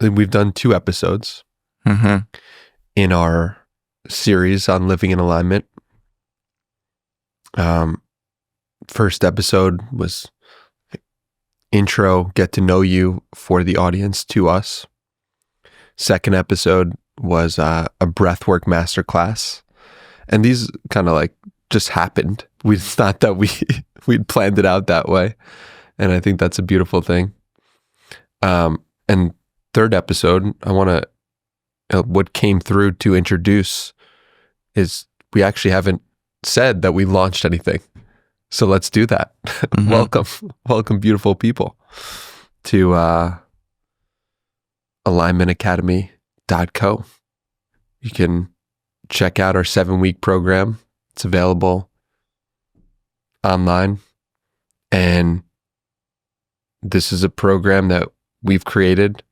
we've done 2 episodes in our series on living in alignment. First episode was intro, get to know you for the audience to us. Second episode was a breathwork masterclass. And these kind of like just happened. It's not that we'd planned it out that way. And I think that's a beautiful thing. And third episode, what came through to introduce is we actually haven't said that we launched anything. So let's do that. Welcome, beautiful people, to alignmentacademy.co. You can check out our 7-week program. It's available online. And this is a program that we've created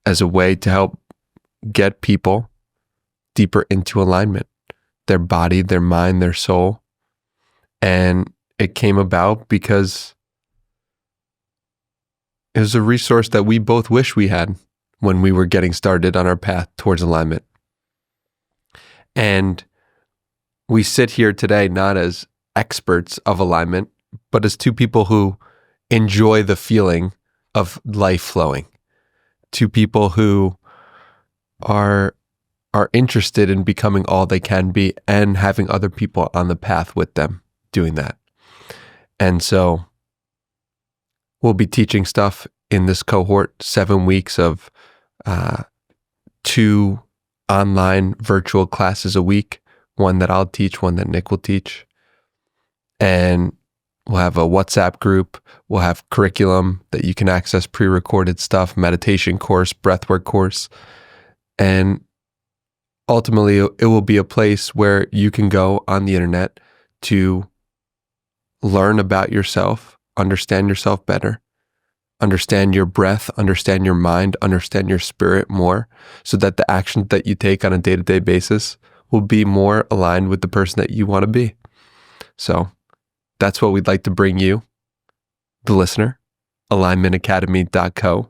as a way to help get people deeper into alignment, their body, their mind, their soul. And it came about because it was a resource that we both wish we had when we were getting started on our path towards alignment. And we sit here today not as experts of alignment, but as 2 people who enjoy the feeling of life flowing. 2 people who are interested in becoming all they can be and having other people on the path with them doing that. And so we'll be teaching stuff in this cohort, 7 weeks of 2 online virtual classes a week, one that I'll teach, one that Nick will teach. And we'll have a WhatsApp group. We'll have curriculum that you can access, pre-recorded stuff, meditation course, breathwork course. And ultimately, it will be a place where you can go on the internet to learn about yourself, understand yourself better, understand your breath, understand your mind, understand your spirit more, so that the actions that you take on a day-to-day basis will be more aligned with the person that you want to be. So that's what we'd like to bring you, the listener, alignmentacademy.co.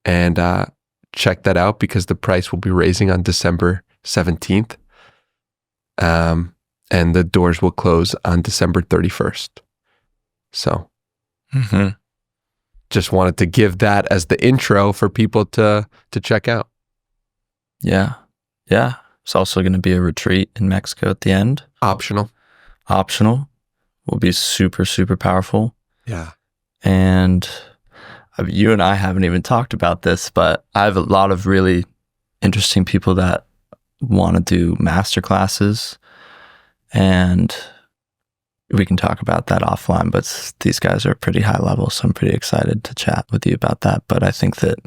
And check that out because the price will be raising on December 17th. And the doors will close on December 31st. So just wanted to give that as the intro for people to check out. Yeah. It's also going to be a retreat in Mexico at the end. Optional. Will be super, super powerful. Yeah. And you and I haven't even talked about this, but I have a lot of really interesting people that want to do master classes, and we can talk about that offline, but these guys are pretty high level, so I'm pretty excited to chat with you about that. But I think that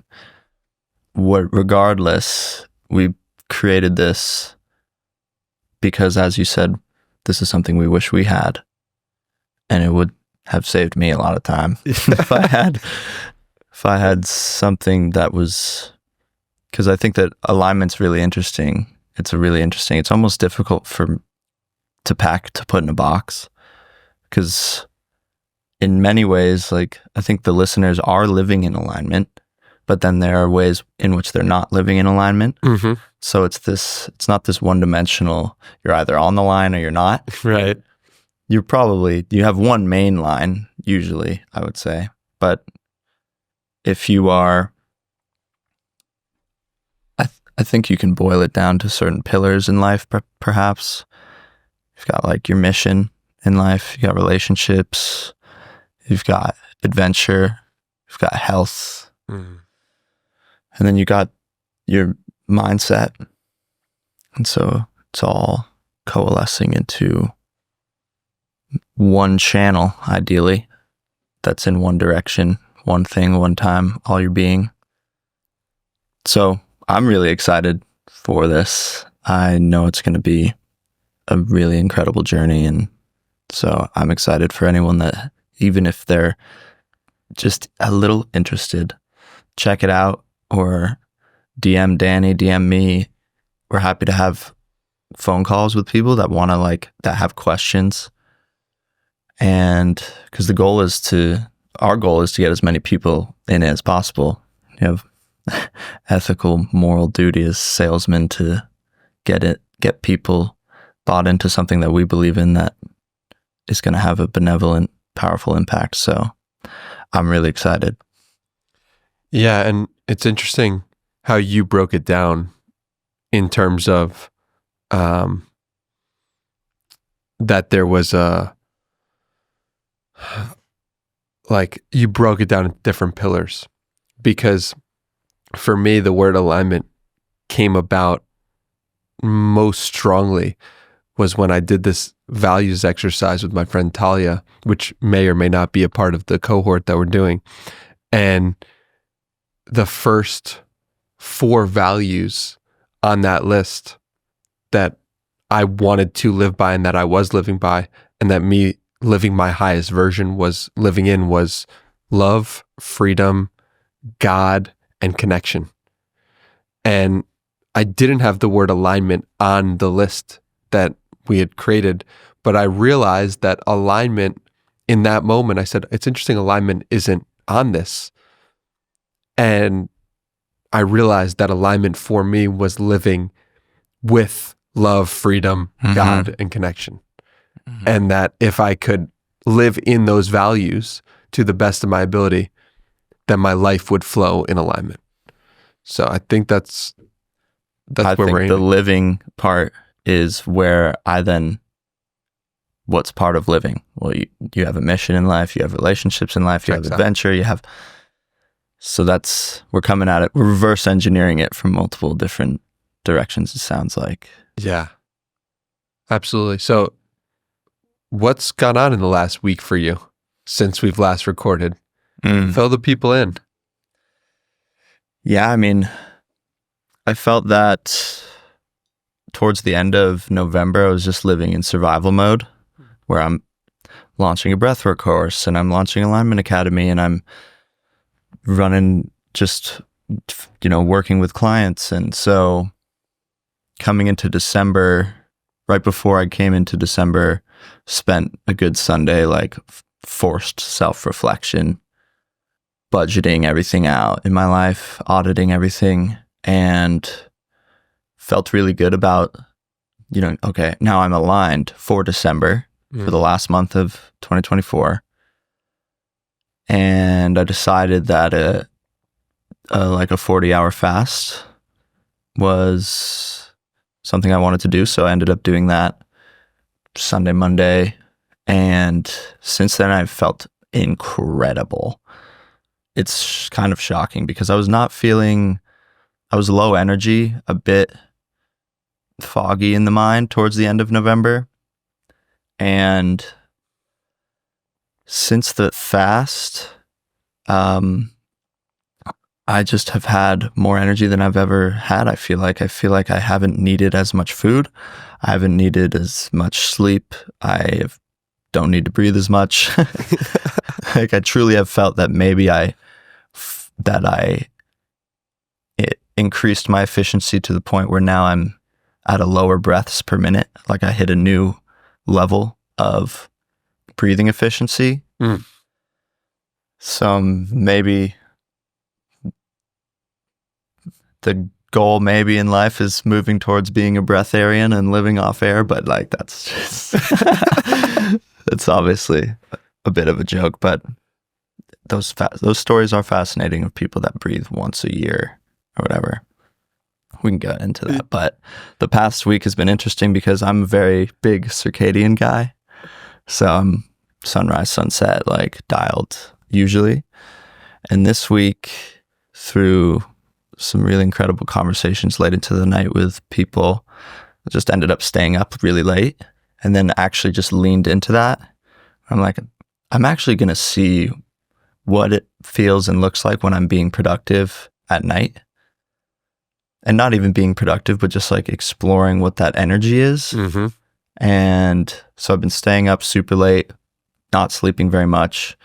regardless, we created this because, as you said, this is something we wish we had, and it would have saved me a lot of time if I had something that was, because I think that alignment's really interesting. It's almost difficult to put in a box, because in many ways, like, I think the listeners are living in alignment, but then there are ways in which they're not living in alignment. So it's not this one-dimensional, you're either on the line or you're not. Right. You have one main line, usually, I would say. But if you are, I think you can boil it down to certain pillars in life, perhaps. You've got like your mission in life, you've got relationships, you've got adventure, you've got health, and then you got your mindset. And so it's all coalescing into one channel, ideally, that's in one direction, one thing, one time, all your being. So I'm really excited for this. I know it's going to be a really incredible journey. And so I'm excited for anyone that, even if they're just a little interested, check it out, or DM Danny, DM me. We're happy to have phone calls with people that want to, that have questions. And because our goal is to get as many people in as possible. You have ethical, moral duty as salesmen to get people bought into something that we believe in that is going to have a benevolent, powerful impact. So I'm really excited. Yeah, and it's interesting how you broke it down in terms of that there was you broke it down into different pillars, because for me, the word alignment came about most strongly was when I did this values exercise with my friend Talia, which may or may not be a part of the cohort that we're doing. And the first 4 values on that list that I wanted to live by and that I was living by, and that me living my highest version was living in, was love, freedom, God, and connection. And I didn't have the word alignment on the list that we had created, but I realized that alignment in that moment, I said, it's interesting, alignment isn't on this. And I realized that alignment for me was living with love, freedom, God, and connection. And that if I could live in those values to the best of my ability, then my life would flow in alignment. So I think that's where we're aiming. The living part is where what's part of living? Well, you have a mission in life, you have relationships in life, you have adventure, so we're coming at it, we're reverse engineering it from multiple different directions, it sounds like. Yeah, absolutely. So what's gone on in the last week for you since we've last recorded? Fill the people in. Yeah, I mean, I felt that towards the end of November, I was just living in survival mode, where I'm launching a breathwork course and I'm launching Alignment Academy and I'm running just, working with clients. And so coming into December, right before I came into December, spent a good Sunday, forced self-reflection, budgeting everything out in my life, auditing everything, and felt really good about, okay, now I'm aligned for December, for the last month of 2024. And I decided that a 40-hour fast was something I wanted to do. So I ended up doing that Sunday, Monday. And since then, I've felt incredible. It's kind of shocking because I was low energy, a bit foggy in the mind towards the end of November. And since the fast, I just have had more energy than I've ever had. I feel like I haven't needed as much food. I haven't needed as much sleep. Don't need to breathe as much. I truly have felt that maybe it increased my efficiency to the point where now I'm at a lower breaths per minute. I hit a new level of breathing efficiency. So maybe the goal maybe in life is moving towards being a breatharian and living off air, but that's just it's obviously a bit of a joke, but those stories are fascinating of people that breathe once a year or whatever. We can get into that, but the past week has been interesting because I'm a very big circadian guy. So I'm sunrise, sunset, dialed usually. And this week, through some really incredible conversations late into the night with people, I just ended up staying up really late and then actually just leaned into that. I'm actually going to see what it feels and looks like when I'm being productive at night. And not even being productive, but just exploring what that energy is. And so I've been staying up super late, not sleeping very much,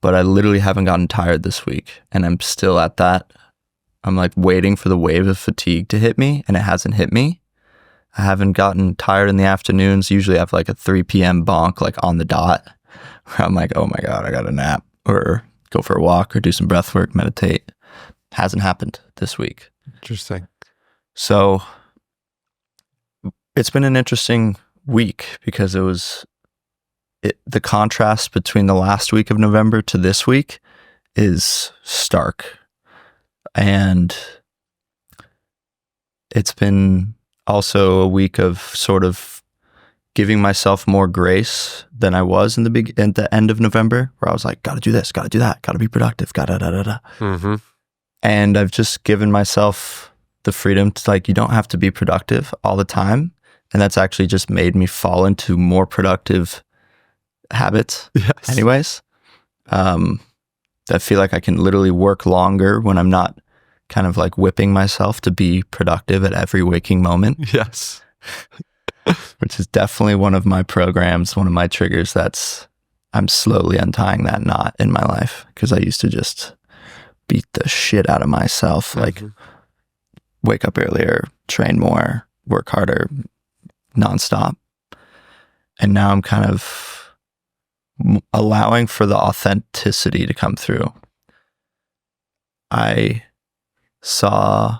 but I literally haven't gotten tired this week. And I'm still at that. I'm waiting for the wave of fatigue to hit me, and it hasn't hit me. I haven't gotten tired in the afternoons. Usually I have a 3 p.m. bonk on the dot where I'm oh my God, I got a nap or go for a walk or do some breath work, meditate. hasn't happened this week. Interesting. So it's been an interesting week because the contrast between the last week of November to this week is stark. And it's been also a week of sort of giving myself more grace than I was at the end of November, where I was like, gotta do this, gotta do that, gotta be productive, gotta da da da. Mm-hmm. And I've just given myself the freedom to, like, you don't have to be productive all the time. And that's actually just made me fall into more productive habits. Yes. Anyways. I feel like I can literally work longer when I'm not kind of like whipping myself to be productive at every waking moment. Yes. Which is definitely one of my programs, one of my triggers. I'm slowly untying that knot in my life, because I used to just beat the shit out of myself. Mm-hmm. Like, wake up earlier, train more, work harder, nonstop. And now I'm kind of allowing for the authenticity to come through. I saw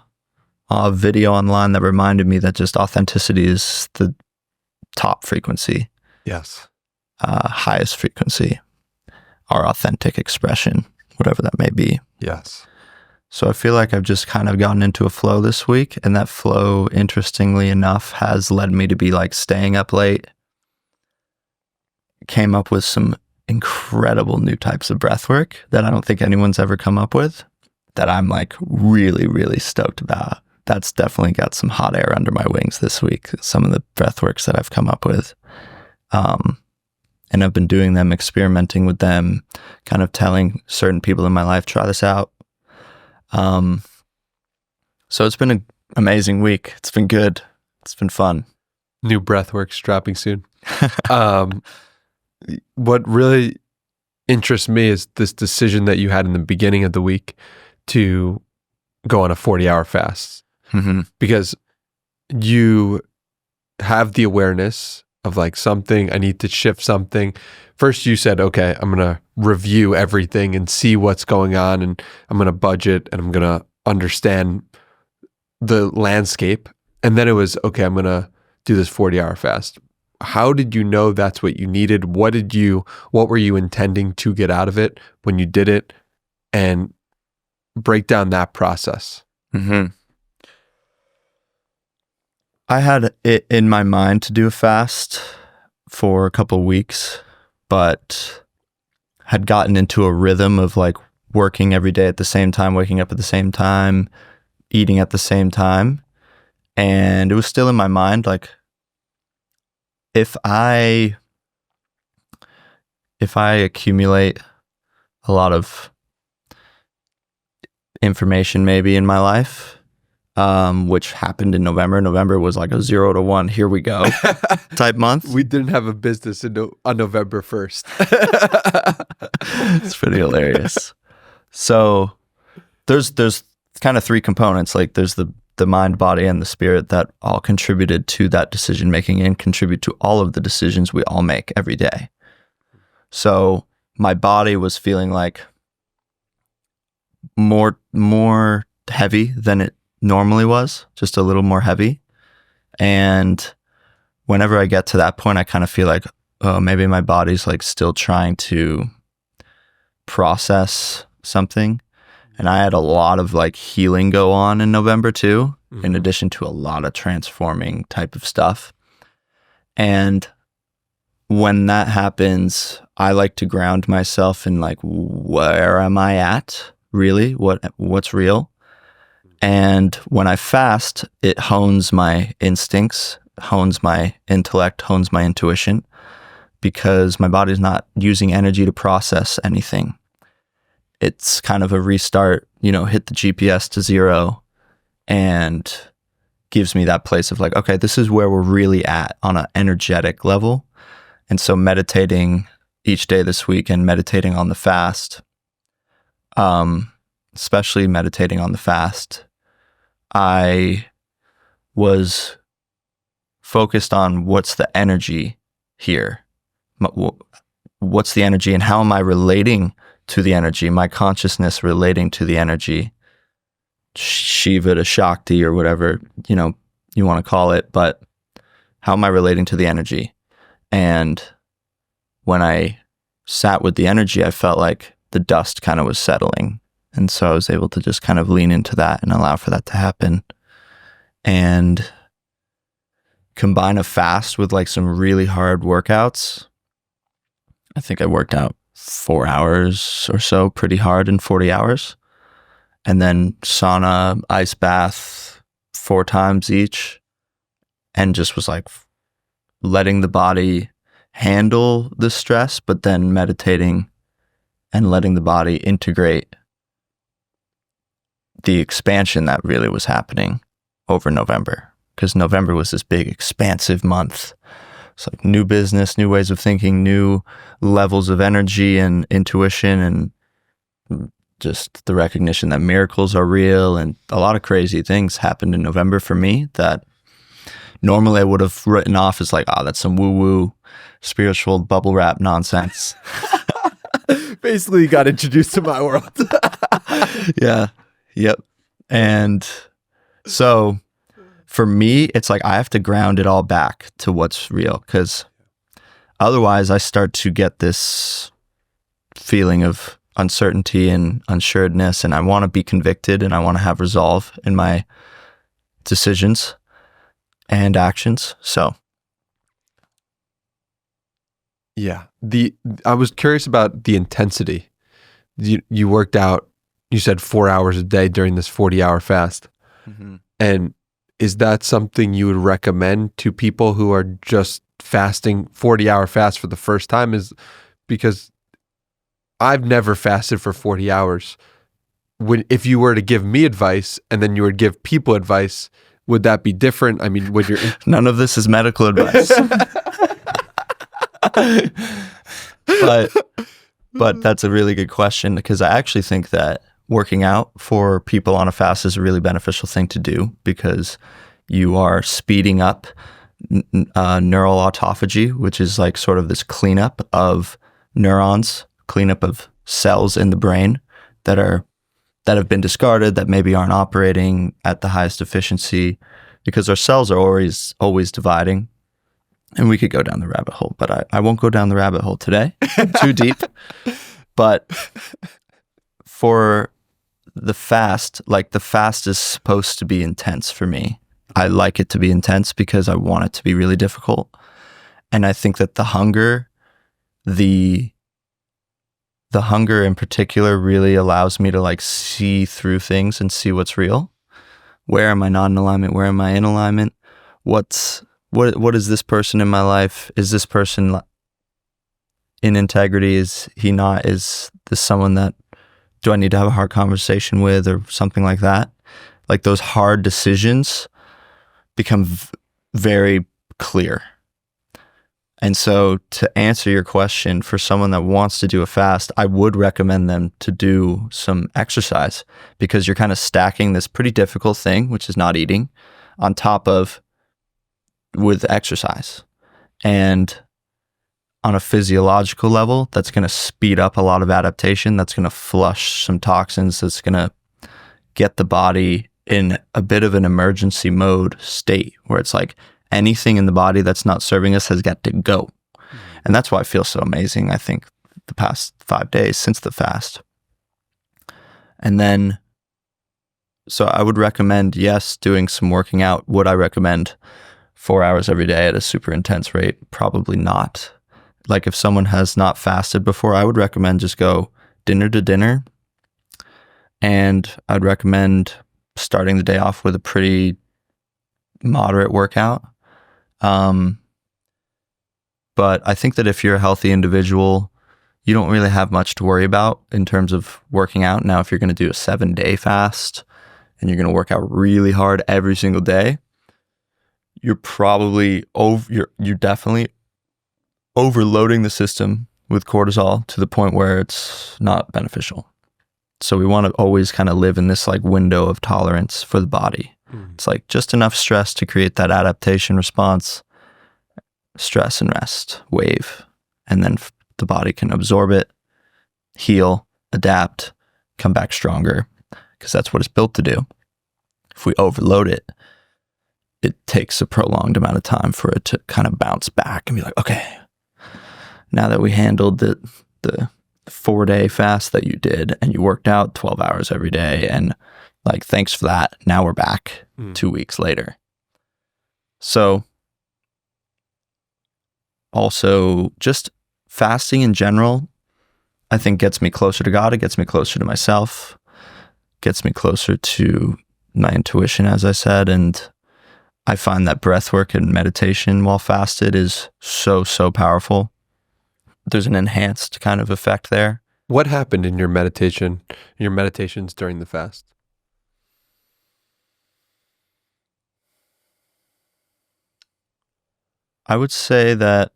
a video online that reminded me that just authenticity is the top frequency. Yes. Highest frequency, our authentic expression, whatever that may be. Yes. So I feel like I've just kind of gotten into a flow this week, and that flow, interestingly enough, has led me to be like staying up late. Came up with some incredible new types of breath work that I don't think anyone's ever come up with, that I'm like really, really stoked about. That's definitely got some hot air under my wings this week, some of the breath works that I've come up with. And I've been doing them, experimenting with them, kind of telling certain people in my life, try this out. So it's been an amazing week. It's been good. It's been fun. New breathworks dropping soon. What really interests me is this decision that you had in the beginning of the week to go on a 40-hour fast. Mm-hmm. Because you have the awareness of like something, I need to shift something. First you said, okay, I'm going to review everything and see what's going on, and I'm going to budget, and I'm going to understand the landscape. And then it was, okay, I'm going to do this 40-hour fast. How did you know that's what you needed? What were you intending to get out of it when you did it? And break down that process. Mm-hmm. I had it in my mind to do a fast for a couple of weeks, but had gotten into a rhythm of like working every day at the same time, waking up at the same time, eating at the same time. And it was still in my mind, like, if I accumulate a lot of information maybe in my life, which happened in November. November was like a 0 to 1, here we go type month. We didn't have a business on November 1st. It's pretty hilarious. So there's kind of three components. Like, there's the mind, body, and the spirit that all contributed to that decision making and contribute to all of the decisions we all make every day. So my body was feeling like more heavy than it normally was, just a little more heavy. And whenever I get to that point, I kind of feel like, oh, maybe my body's like still trying to process something. And I had a lot of like healing go on in November too, in addition to a lot of transforming type of stuff. And when that happens, I like to ground myself in like, where am I at? Really? What's real? And when I fast, it hones my instincts, hones my intellect, hones my intuition, because my body's not using energy to process anything. It's kind of a restart, hit the GPS to 0 and gives me that place of like, okay, this is where we're really at on an energetic level. And so meditating each day this week and meditating on the fast, especially meditating on the fast, I was focused on what's the energy here? What's the energy, and how am I relating to the energy, my consciousness relating to the energy, Shiva to Shakti or whatever, you know, you want to call it, but how am I relating to the energy? And when I sat with the energy, I felt like the dust kind of was settling. And so I was able to just kind of lean into that and allow for that to happen. And combine a fast with like some really hard workouts. I think I worked out 4 hours or so, pretty hard in 40 hours. And then sauna, ice bath 4 times each. And just was like letting the body handle the stress, but then meditating and letting the body integrate the expansion that really was happening over November. Because November was this big, expansive month. It's like new business, new ways of thinking, new levels of energy and intuition, and just the recognition that miracles are real. And a lot of crazy things happened in November for me that normally I would have written off as like, that's some woo-woo spiritual bubble wrap nonsense. Basically, you got introduced to my world. Yeah. Yep. And so for me, it's like I have to ground it all back to what's real, because otherwise I start to get this feeling of uncertainty and unsureness, and I want to be convicted and I want to have resolve in my decisions and actions. So yeah, I was curious about the intensity. You worked out, you said 4 hours a day during this 40-hour fast. Mm-hmm. And is that something you would recommend to people who are just fasting 40-hour fast for the first time? Is because I've never fasted for 40 hours. If you were to give me advice and then you would give people advice, would that be different? I mean, would your none of this is medical advice. But that's a really good question, because I actually think that working out for people on a fast is a really beneficial thing to do, because you are speeding up neural autophagy, which is like sort of this cleanup of neurons, cleanup of cells in the brain that have been discarded, that maybe aren't operating at the highest efficiency, because our cells are always dividing. And we could go down the rabbit hole, but I won't go down the rabbit hole today. Too deep. But for the fast, like the fast is supposed to be intense for me. I like it to be intense because I want it to be really difficult. And I think that the hunger in particular really allows me to like see through things and see what's real. Where am I not in alignment? Where am I in alignment? What is this person in my life? Is this person in integrity? Is he not? Is this someone that do I need to have a hard conversation with, or something like that? Like those hard decisions become very clear. And so to answer your question, for someone that wants to do a fast, I would recommend them to do some exercise, because you're kind of stacking this pretty difficult thing, which is not eating, on top of with exercise. And on a physiological level, that's going to speed up a lot of adaptation. That's going to flush some toxins. That's going to get the body in a bit of an emergency mode state, where it's like anything in the body that's not serving us has got to go. And that's why I feel so amazing, I think, the past 5 days since the fast. And then, so I would recommend, yes, doing some working out. Would I recommend 4 hours every day at a super intense rate? Probably not. Like if someone has not fasted before, I would recommend just go dinner to dinner. And I'd recommend starting the day off with a pretty moderate workout. But I think that if you're a healthy individual, you don't really have much to worry about in terms of working out. Now, if you're going to do a 7-day fast and you're going to work out really hard every single day, you're definitely overloading the system with cortisol to the point where it's not beneficial. So we want to always kind of live in this like window of tolerance for the body. It's like just enough stress to create that adaptation response, stress and rest wave. And then the body can absorb it, heal, adapt, come back stronger, because that's what it's built to do. if we overload it, it takes a prolonged amount of time for it to kind of bounce back and be like, okay, now that we handled the 4-day fast that you did and you worked out 12 hours every day and like, thanks for that. Now we're back 2 weeks later. So also just fasting in general, I think gets me closer to God. It gets me closer to myself, gets me closer to my intuition, as I said. And I find that breath work and meditation while fasted is so, so powerful. There's an enhanced kind of effect there. What happened in your meditations during the fast? I would say that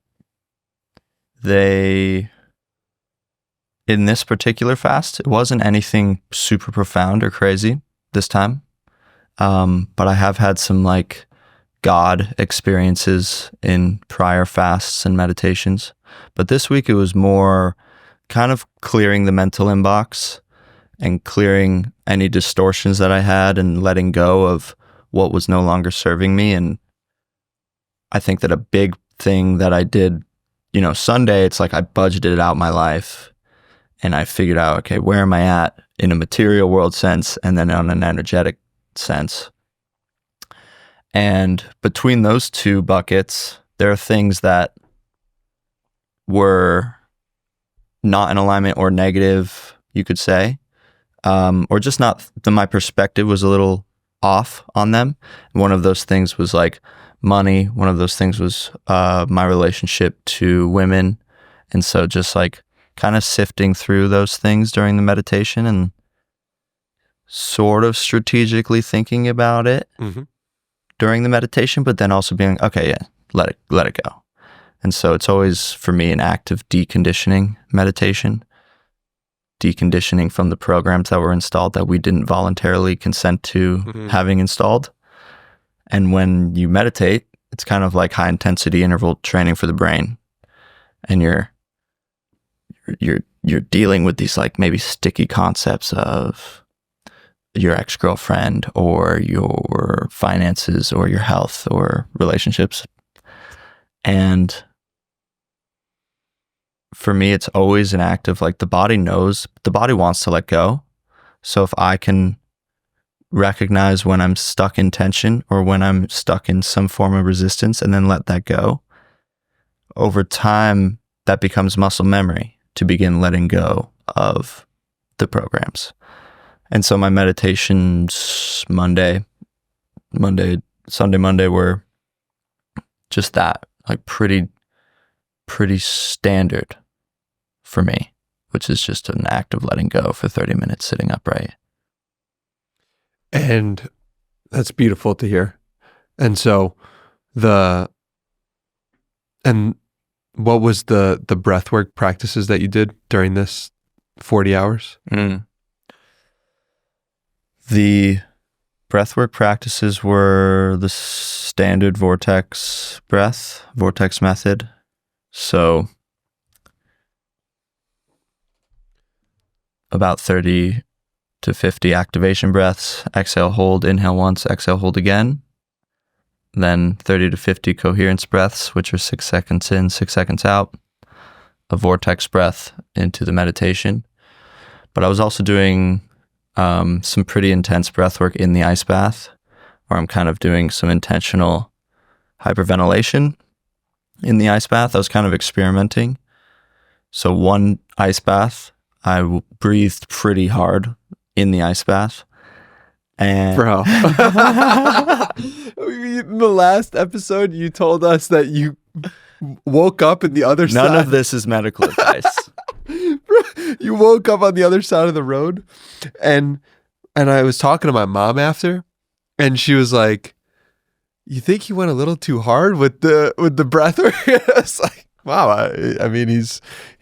in this particular fast, it wasn't anything super profound or crazy this time. But I have had some like God experiences in prior fasts and meditations. But this week it was more kind of clearing the mental inbox and clearing any distortions that I had and letting go of what was no longer serving me. And I think that a big thing that I did, Sunday, it's like I budgeted out my life and I figured out, okay, where am I at in a material world sense and then on an energetic sense. And between those two buckets, there are things that were not in alignment or negative, you could say, or just not, my perspective was a little off on them. One of those things was like money. One of those things was my relationship to women. And so just like kind of sifting through those things during the meditation and sort of strategically thinking about it during the meditation, but then also being, okay, yeah, let it go. And so it's always for me an act of deconditioning meditation, deconditioning from the programs that were installed that we didn't voluntarily consent to having installed. And when you meditate, it's kind of like high intensity interval training for the brain. And you're dealing with these like maybe sticky concepts of your ex-girlfriend or your finances or your health or relationships. And for me, it's always an act of like the body wants to let go. So if I can recognize when I'm stuck in tension or when I'm stuck in some form of resistance and then let that go, over time, that becomes muscle memory to begin letting go of the programs. And so my meditations Sunday, Monday were just that, like pretty standard for me, which is just an act of letting go for 30 minutes sitting upright. And that's beautiful to hear. And so what was the breathwork practices that you did during this 40 hours? The breathwork practices were the standard vortex method. So about 30 to 50 activation breaths, exhale, hold, inhale once, exhale, hold again. Then 30 to 50 coherence breaths, which are 6 seconds in, 6 seconds out, a vortex breath into the meditation. But I was also doing some pretty intense breath work in the ice bath, where I'm kind of doing some intentional hyperventilation in the ice bath. I was kind of experimenting. So one ice bath, I breathed pretty hard in the ice bath. And Bro, in the last episode, you told us that you woke up in the other side. None of this is medical advice. You woke up on the other side of the road, and I was talking to my mom after, and she was like, "You think you went a little too hard with the breath work?" I was like, "Wow, I mean, he's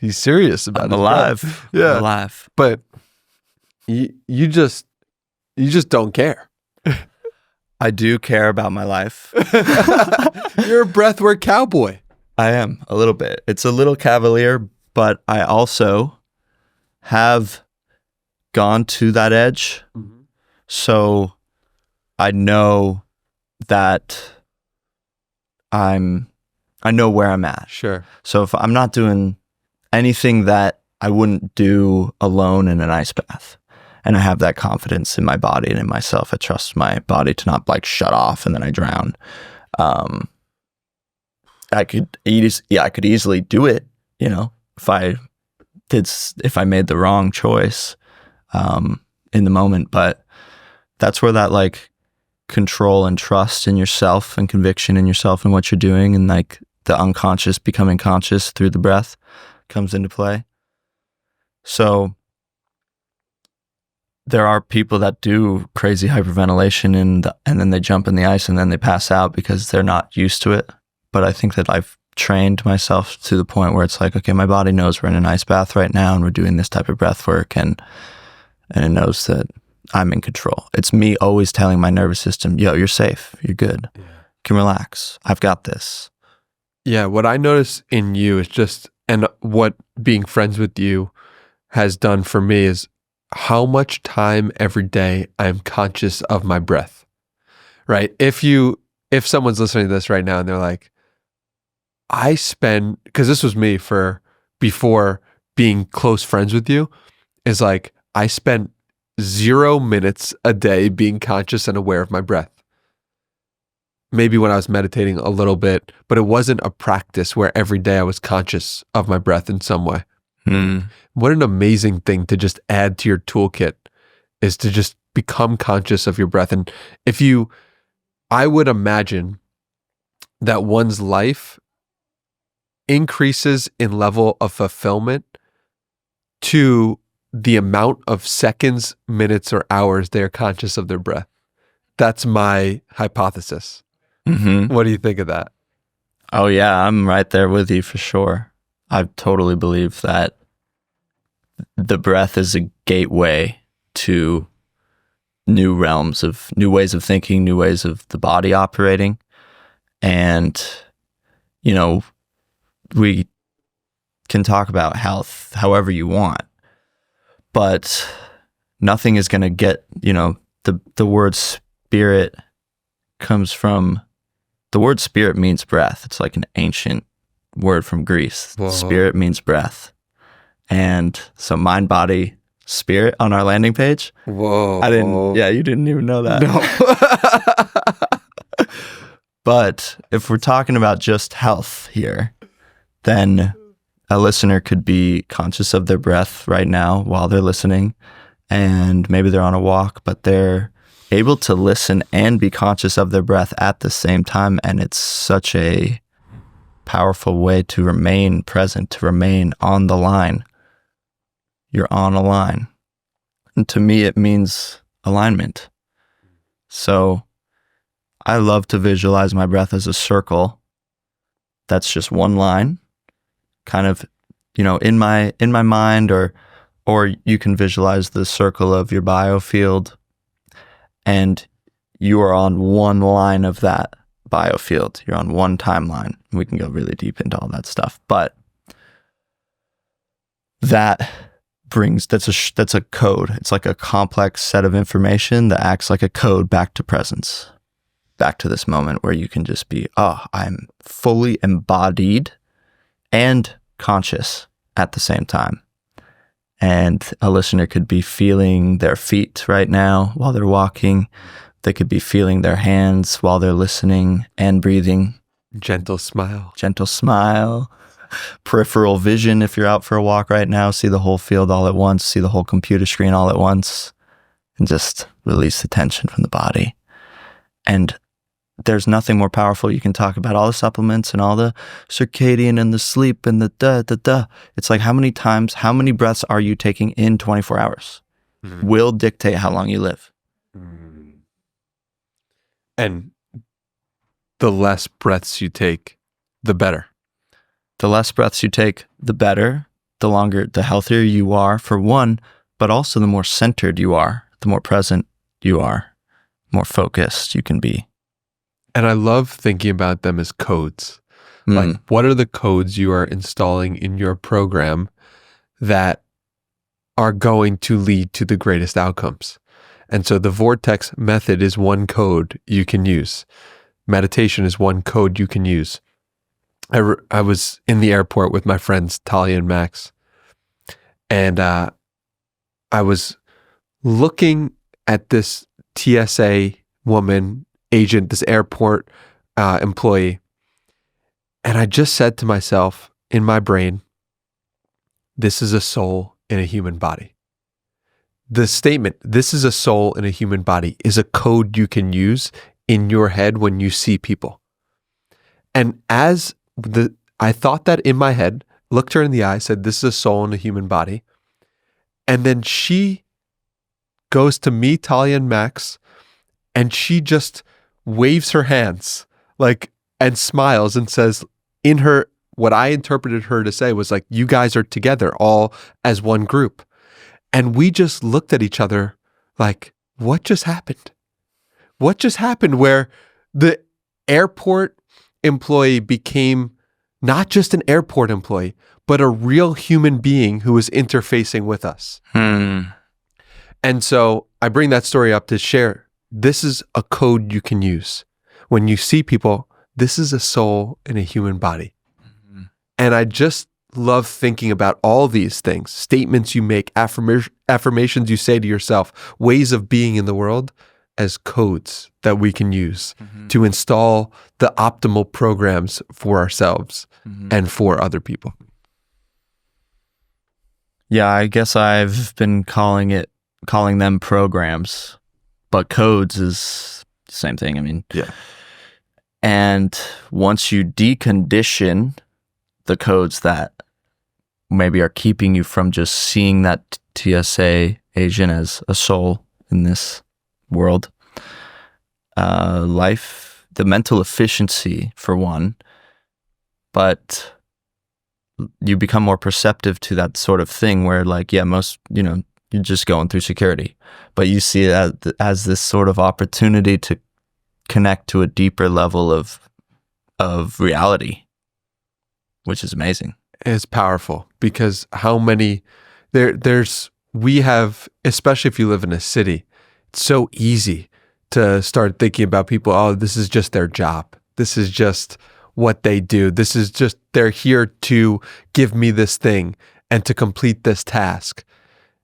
serious about it. I'm alive. Yeah, I'm alive." But you just don't care. I do care about my life. You're a breathwork cowboy. I am a little bit. It's a little cavalier, but I also have gone to that edge. So I know that I know where I'm at. Sure. So if I'm not doing anything that I wouldn't do alone in an ice bath, and I have that confidence in my body and in myself, I trust my body to not like shut off and then I drown. I could easily do it, you know, if I made the wrong choice in the moment. But that's where that like control and trust in yourself and conviction in yourself and what you're doing, and like the unconscious becoming conscious through the breath comes into play. So there are people that do crazy hyperventilation and then they jump in the ice and then they pass out because they're not used to it. But I think that I've trained myself to the point where it's like, okay, my body knows we're in an ice bath right now and we're doing this type of breath work, and it knows that I'm in control. It's me always telling my nervous system, yo, you're safe. You're good. You can relax. I've got this. Yeah. What I notice in you is just, and what being friends with you has done for me is how much time every day I'm conscious of my breath, right? If someone's listening to this right now and they're like, because this was me before being close friends with you, is like, I spent 0 minutes a day being conscious and aware of my breath. Maybe when I was meditating a little bit, but it wasn't a practice where every day I was conscious of my breath in some way. What an amazing thing to just add to your toolkit, is to just become conscious of your breath. And I would imagine that one's life increases in level of fulfillment to the amount of seconds, minutes, or hours they're conscious of their breath. That's my hypothesis. Mm-hmm. What do you think of that? Oh yeah, I'm right there with you for sure. I totally believe that the breath is a gateway to new realms of new ways of thinking, new ways of the body operating. And, you know, we can talk about health however you want, but nothing is going to get, you know, the word spirit comes from, the word spirit means breath. It's like an ancient word from Greece. Whoa. Spirit means breath. And so mind, body, spirit on our landing page. Whoa. You didn't even know that. No. But if we're talking about just health here, then a listener could be conscious of their breath right now while they're listening, and maybe they're on a walk, but they're able to listen and be conscious of their breath at the same time. And it's such a powerful way to remain present, to remain on the line. You're on a line. And to me, it means alignment. So I love to visualize my breath as a circle. That's just one line, kind of, you know, in my mind, or you can visualize the circle of your biofield, and you are on one line of that biofield. You're on one timeline. We can go really deep into all that stuff, but that's a code. It's like a complex set of information that acts like a code back to presence, back to this moment where you can just be, I'm fully embodied and conscious at the same time. And a listener could be feeling their feet right now while they're walking. They could be feeling their hands while they're listening and breathing. Gentle smile. Peripheral vision, if you're out for a walk right now, see the whole field all at once, see the whole computer screen all at once, and just release the tension from the body. And there's nothing more powerful. You can talk about all the supplements and all the circadian and the sleep and the It's like, how many breaths are you taking in 24 hours will dictate how long you live. And the less breaths you take, the better. The less breaths you take, the better, the healthier you are, for one, but also the more centered you are, the more present you are, more focused you can be. And I love thinking about them as codes. Like, what are the codes you are installing in your program that are going to lead to the greatest outcomes? And so the vortex method is one code you can use. Meditation is one code you can use. I was in the airport with my friends Talia and Max, and I was looking at this TSA woman, agent, this airport employee, and I just said to myself in my brain, this is a soul in a human body. The statement, this is a soul in a human body, is a code you can use in your head when you see people. And I thought that in my head, looked her in the eye, said, this is a soul in a human body. And then she goes to me, Talia, and Max, and she just waves her hands and smiles and says, in her, what I interpreted her to say was like, you guys are together all as one group. And we just looked at each other like, what just happened? What just happened where the airport employee became not just an airport employee, but a real human being who was interfacing with us? And so I bring that story up to share. This is a code you can use. When you see people, this is a soul in a human body. And I just love thinking about all these things, statements you make, affirmations you say to yourself, ways of being in the world as codes that we can use to install the optimal programs for ourselves and for other people. Yeah, I guess I've been calling them programs, but codes is the same thing. I mean, yeah. And once you decondition the codes that maybe are keeping you from just seeing that TSA agent as a soul in this world, the mental efficiency for one, but you become more perceptive to that sort of thing where you're just going through security, but you see it as this sort of opportunity to connect to a deeper level of reality, which is amazing. It's powerful because how many we have, especially if you live in a city, it's so easy to start thinking about people, oh, this is just their job. This is just what they do. This is just, they're here to give me this thing and to complete this task.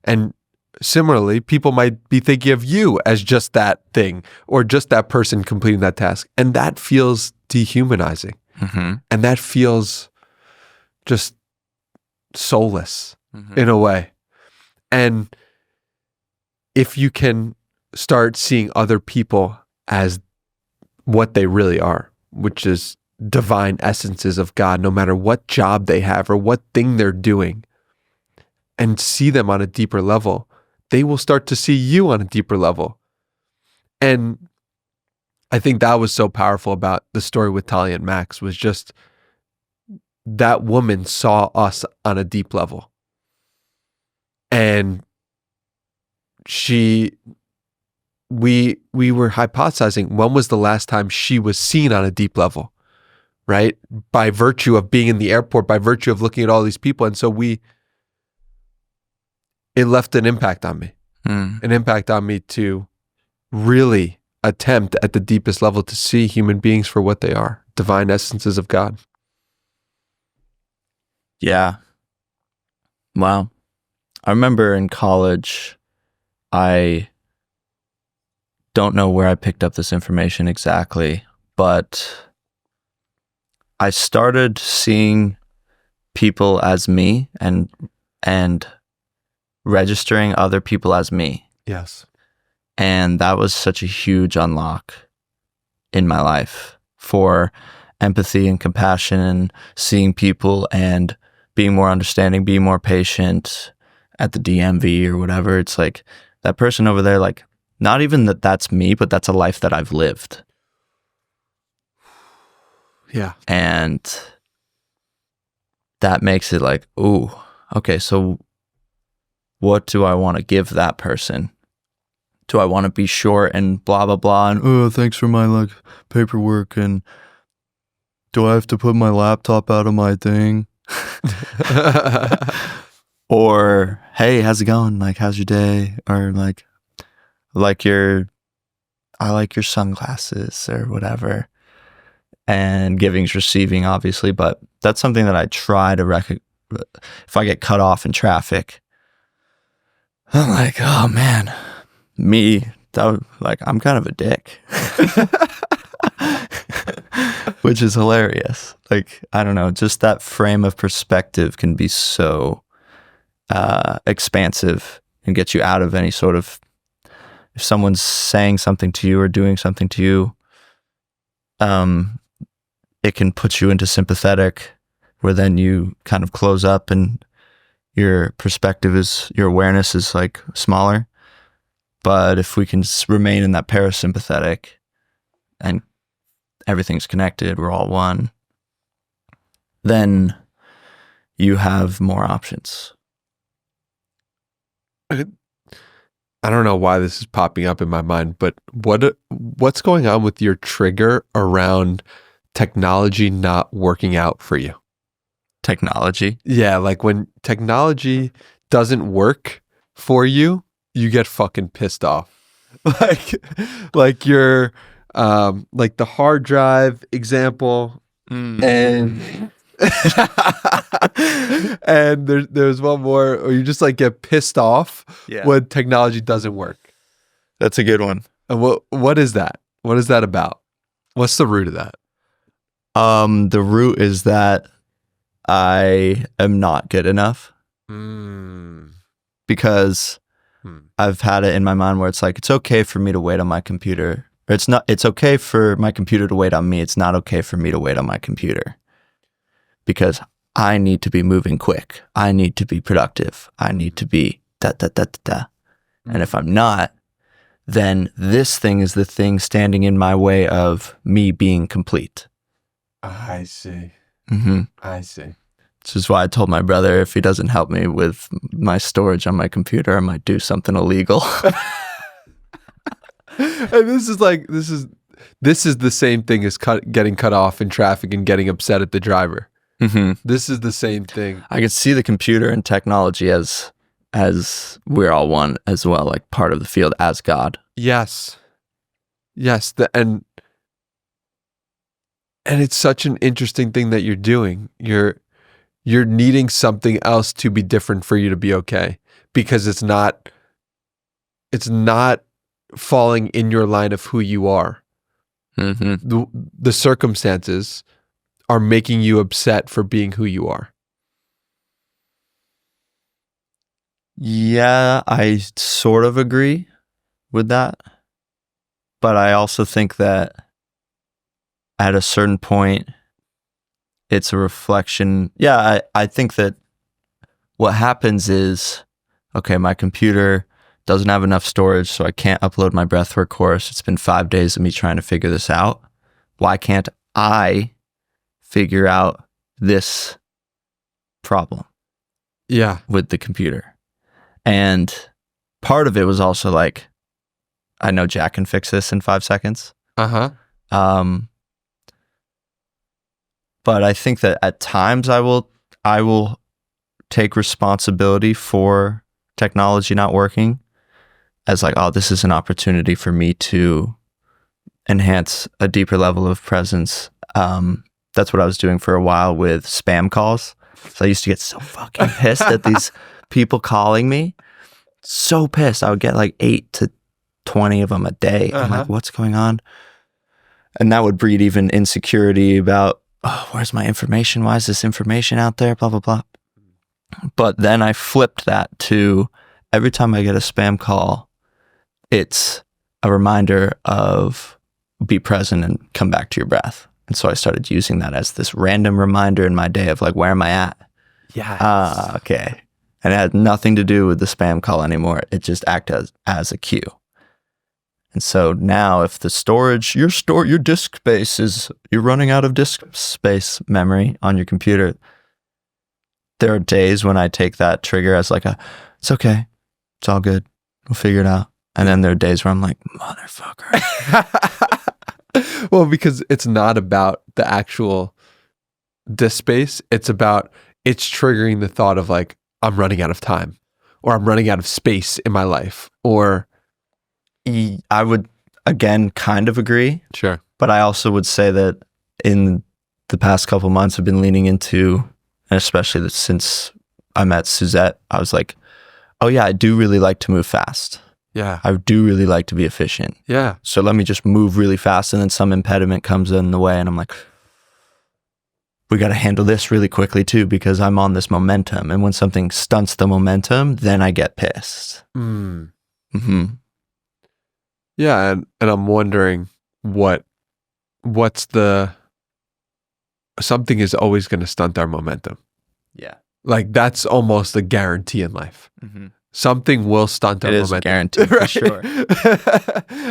And similarly, people might be thinking of you as just that thing or just that person completing that task. And that feels dehumanizing. And that feels just soulless in a way. And if you can start seeing other people as what they really are, which is divine essences of God, no matter what job they have or what thing they're doing, and see them on a deeper level, they will start to see you on a deeper level. And I think that was so powerful about the story with Talia and Max, was just that woman saw us on a deep level. And we were hypothesizing, when was the last time she was seen on a deep level, right? By virtue of being in the airport, by virtue of looking at all these people. And so it left an impact on me, an impact on me to really attempt at the deepest level to see human beings for what they are, divine essences of God. Yeah. Wow. I remember in college, I don't know where I picked up this information exactly, but I started seeing people as me and registering other people as me. Yes. And that was such a huge unlock in my life for empathy and compassion and seeing people and being more understanding, being more patient at the DMV or whatever. It's like that person over there, like, not even that's me, but that's a life that I've lived. Yeah. And that makes it like, ooh, okay, so what do I want to give that person? Do I want to be short and blah, blah, blah, and, oh, thanks for my paperwork, and do I have to put my laptop out of my thing? Or, hey, how's it going? Like, how's your day? Or like, I like your sunglasses or whatever. And giving's receiving, obviously, but that's something that I try to if I get cut off in traffic, I'm like, oh man, I'm kind of a dick. Which is hilarious. Like, I don't know, just that frame of perspective can be so expansive and get you out of any sort of, if someone's saying something to you or doing something to you, it can put you into sympathetic, where then you kind of close up and your perspective your awareness is like smaller. But if we can remain in that parasympathetic and everything's connected, we're all one, then you have more options. I don't know why this is popping up in my mind, but what's going on with your trigger around technology not working out for you? Technology? Yeah, like when technology doesn't work for you, you get fucking pissed off. Like you're like the hard drive example, and and there's one more, or you just like get pissed off when technology doesn't work. That's a good one. And what is that? What is that about? What's the root of that? The root is that I am not good enough. Because I've had it in my mind where it's like, it's okay for me to wait on my computer. Or it's okay for my computer to wait on me. It's not okay for me to wait on my computer. Because I need to be moving quick. I need to be productive. I need to be da. And if I'm not, then this thing is the thing standing in my way of me being complete. I see. I see. This is why I told my brother, if he doesn't help me with my storage on my computer, I might do something illegal. And this is the same thing as getting cut off in traffic and getting upset at the driver. This is the same thing. I could see the computer and technology as we're all one as well, like part of the field as God. Yes. And it's such an interesting thing that you're doing. You're needing something else to be different for you to be okay, because it's not falling in your line of who you are. The circumstances are making you upset for being who you are. Yeah, I sort of agree with that. But I also think that at a certain point, it's a reflection. Yeah, I think that what happens is, okay, my computer doesn't have enough storage, so I can't upload my breathwork course. It's been 5 days of me trying to figure this out. Why can't I figure out this problem? Yeah. With the computer. And part of it was also like, I know Jack can fix this in 5 seconds. But I think that at times I will take responsibility for technology not working as like, oh, this is an opportunity for me to enhance a deeper level of presence. That's what I was doing for a while with spam calls. So I used to get so fucking pissed at these people calling me. So pissed. I would get like 8 to 20 of them a day. I'm like, what's going on? And that would breed even insecurity about, oh, where's my information? Why is this information out there? Blah, blah, blah. But then I flipped that to every time I get a spam call, it's a reminder of be present and come back to your breath. And so I started using that as this random reminder in my day of like, where am I at? Yeah. Okay. And it had nothing to do with the spam call anymore. It just acted as a cue. And so now if the storage, your disk space you're running out of disk space memory on your computer, there are days when I take that trigger as like it's okay. It's all good. We'll figure it out. And then there are days where I'm like, motherfucker. Well, because it's not about the actual disk space. It's triggering the thought of like, I'm running out of time, or I'm running out of space in my life, or I would, again, kind of agree, Sure. but I also would say that in the past couple months, I've been leaning into, and especially since I met Suzette, I was like, oh yeah, I do really like to move fast. Yeah. I do really like to be efficient. Yeah. So let me just move really fast, and then some impediment comes in the way, and I'm like, we got to handle this really quickly too, because I'm on this momentum. And when something stunts the momentum, then I get pissed. Mm. Mm-hmm. Yeah, and I'm wondering what's the something is always going to stunt our momentum. Yeah. Like that's almost a guarantee in life. Mm-hmm. Something will stunt our It is momentum. guaranteed, for sure.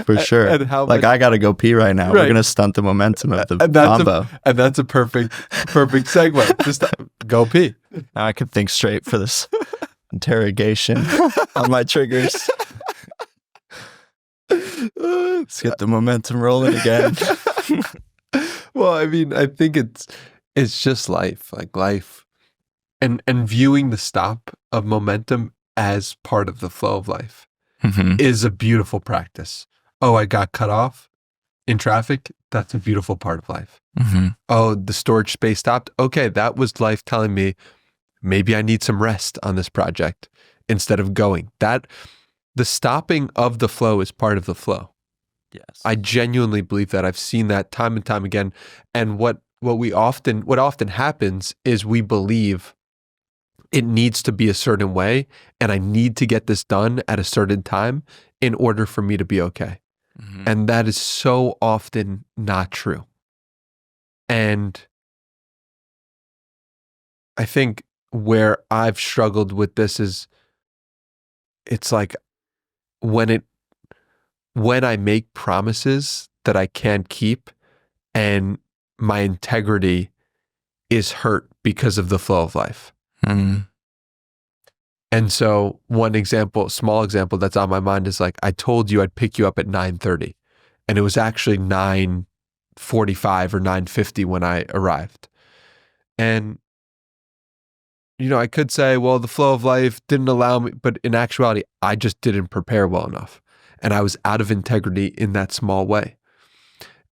For sure. And how like, much, I got to go pee right now. Right. We're going to stunt the momentum of the and that's combo. and that's a perfect segue. Just go pee. Now I can think straight for this interrogation on my triggers. Let's get the momentum rolling again. Well, I mean, I think it's just life, like life, and viewing the stop of momentum as part of the flow of life Mm-hmm. is a beautiful practice. Oh, I got cut off in traffic. That's a beautiful part of life. Mm-hmm. Oh, the storage space stopped. Okay, that was life telling me maybe I need some rest on this project instead of going. That the stopping of the flow is part of the flow. Yes. I genuinely believe that. I've seen that time and time again. And what often happens is we believe it needs to be a certain way, and I need to get this done at a certain time in order for me to be okay. Mm-hmm. And that is so often not true. And I think where I've struggled with this is it's like when I make promises that I can't keep and my integrity is hurt because of the flow of life. Mm-hmm. And so one example, small example that's on my mind is like, I told you I'd pick you up at 9:30 and it was actually 9:45 or 9:50 when I arrived. And, I could say, well, the flow of life didn't allow me, but in actuality, I just didn't prepare well enough. And I was out of integrity in that small way.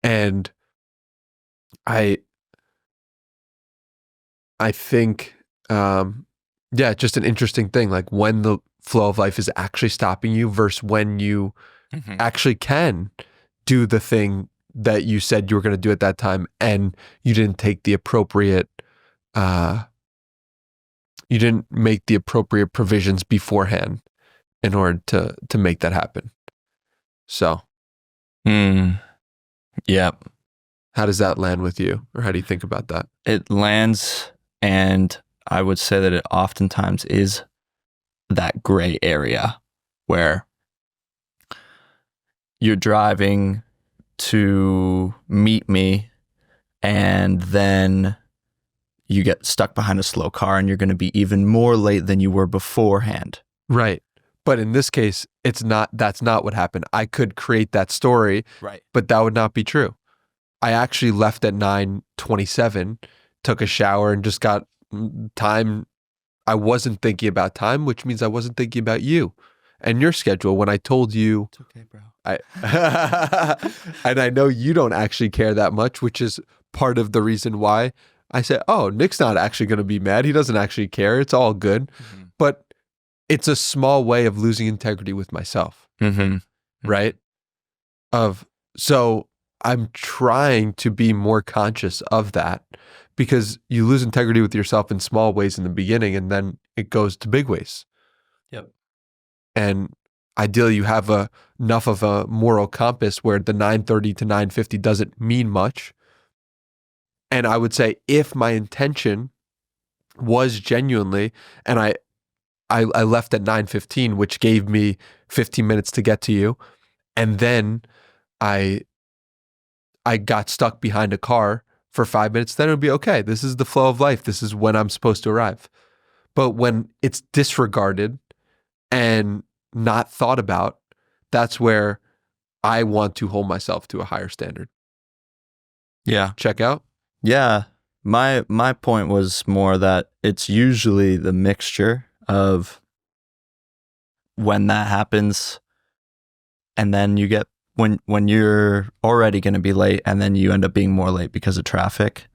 And I think, just an interesting thing, like when the flow of life is actually stopping you versus when you Mm-hmm. actually can do the thing that you said you were going to do at that time, and you didn't take the appropriate, you didn't make the appropriate provisions beforehand in order to make that happen. So, Yep. how does that land with you, or how do you think about that? It lands, and I would say that it oftentimes is that gray area where you're driving to meet me, and then you get stuck behind a slow car, and you're going to be even more late than you were beforehand. Right. But in this case, that's not what happened. I could create that story, Right. but that would not be true. I actually left at 9:27, took a shower, and just got time. I wasn't thinking about time, which means I wasn't thinking about you and your schedule when I told you. It's okay, bro. And I know you don't actually care that much, which is part of the reason why I said, oh, Nick's not actually going to be mad. He doesn't actually care. It's all good. Mm-hmm. But it's a small way of losing integrity with myself. Mm-hmm. Right? So I'm trying to be more conscious of that, because you lose integrity with yourself in small ways in the beginning, and then it goes to big ways. Yep. And ideally you have enough of a moral compass where the 9:30 to 9:50 doesn't mean much. And I would say if my intention was genuinely, and I left at 9:15, which gave me 15 minutes to get to you, and then I got stuck behind a car for 5 minutes, then it would be okay. This is the flow of life. This is when I'm supposed to arrive. But when it's disregarded and not thought about, that's where I want to hold myself to a higher standard. Yeah. Check out? Yeah. My point was more that it's usually the mixture of when that happens and then you get when you're already going to be late and then you end up being more late because of traffic,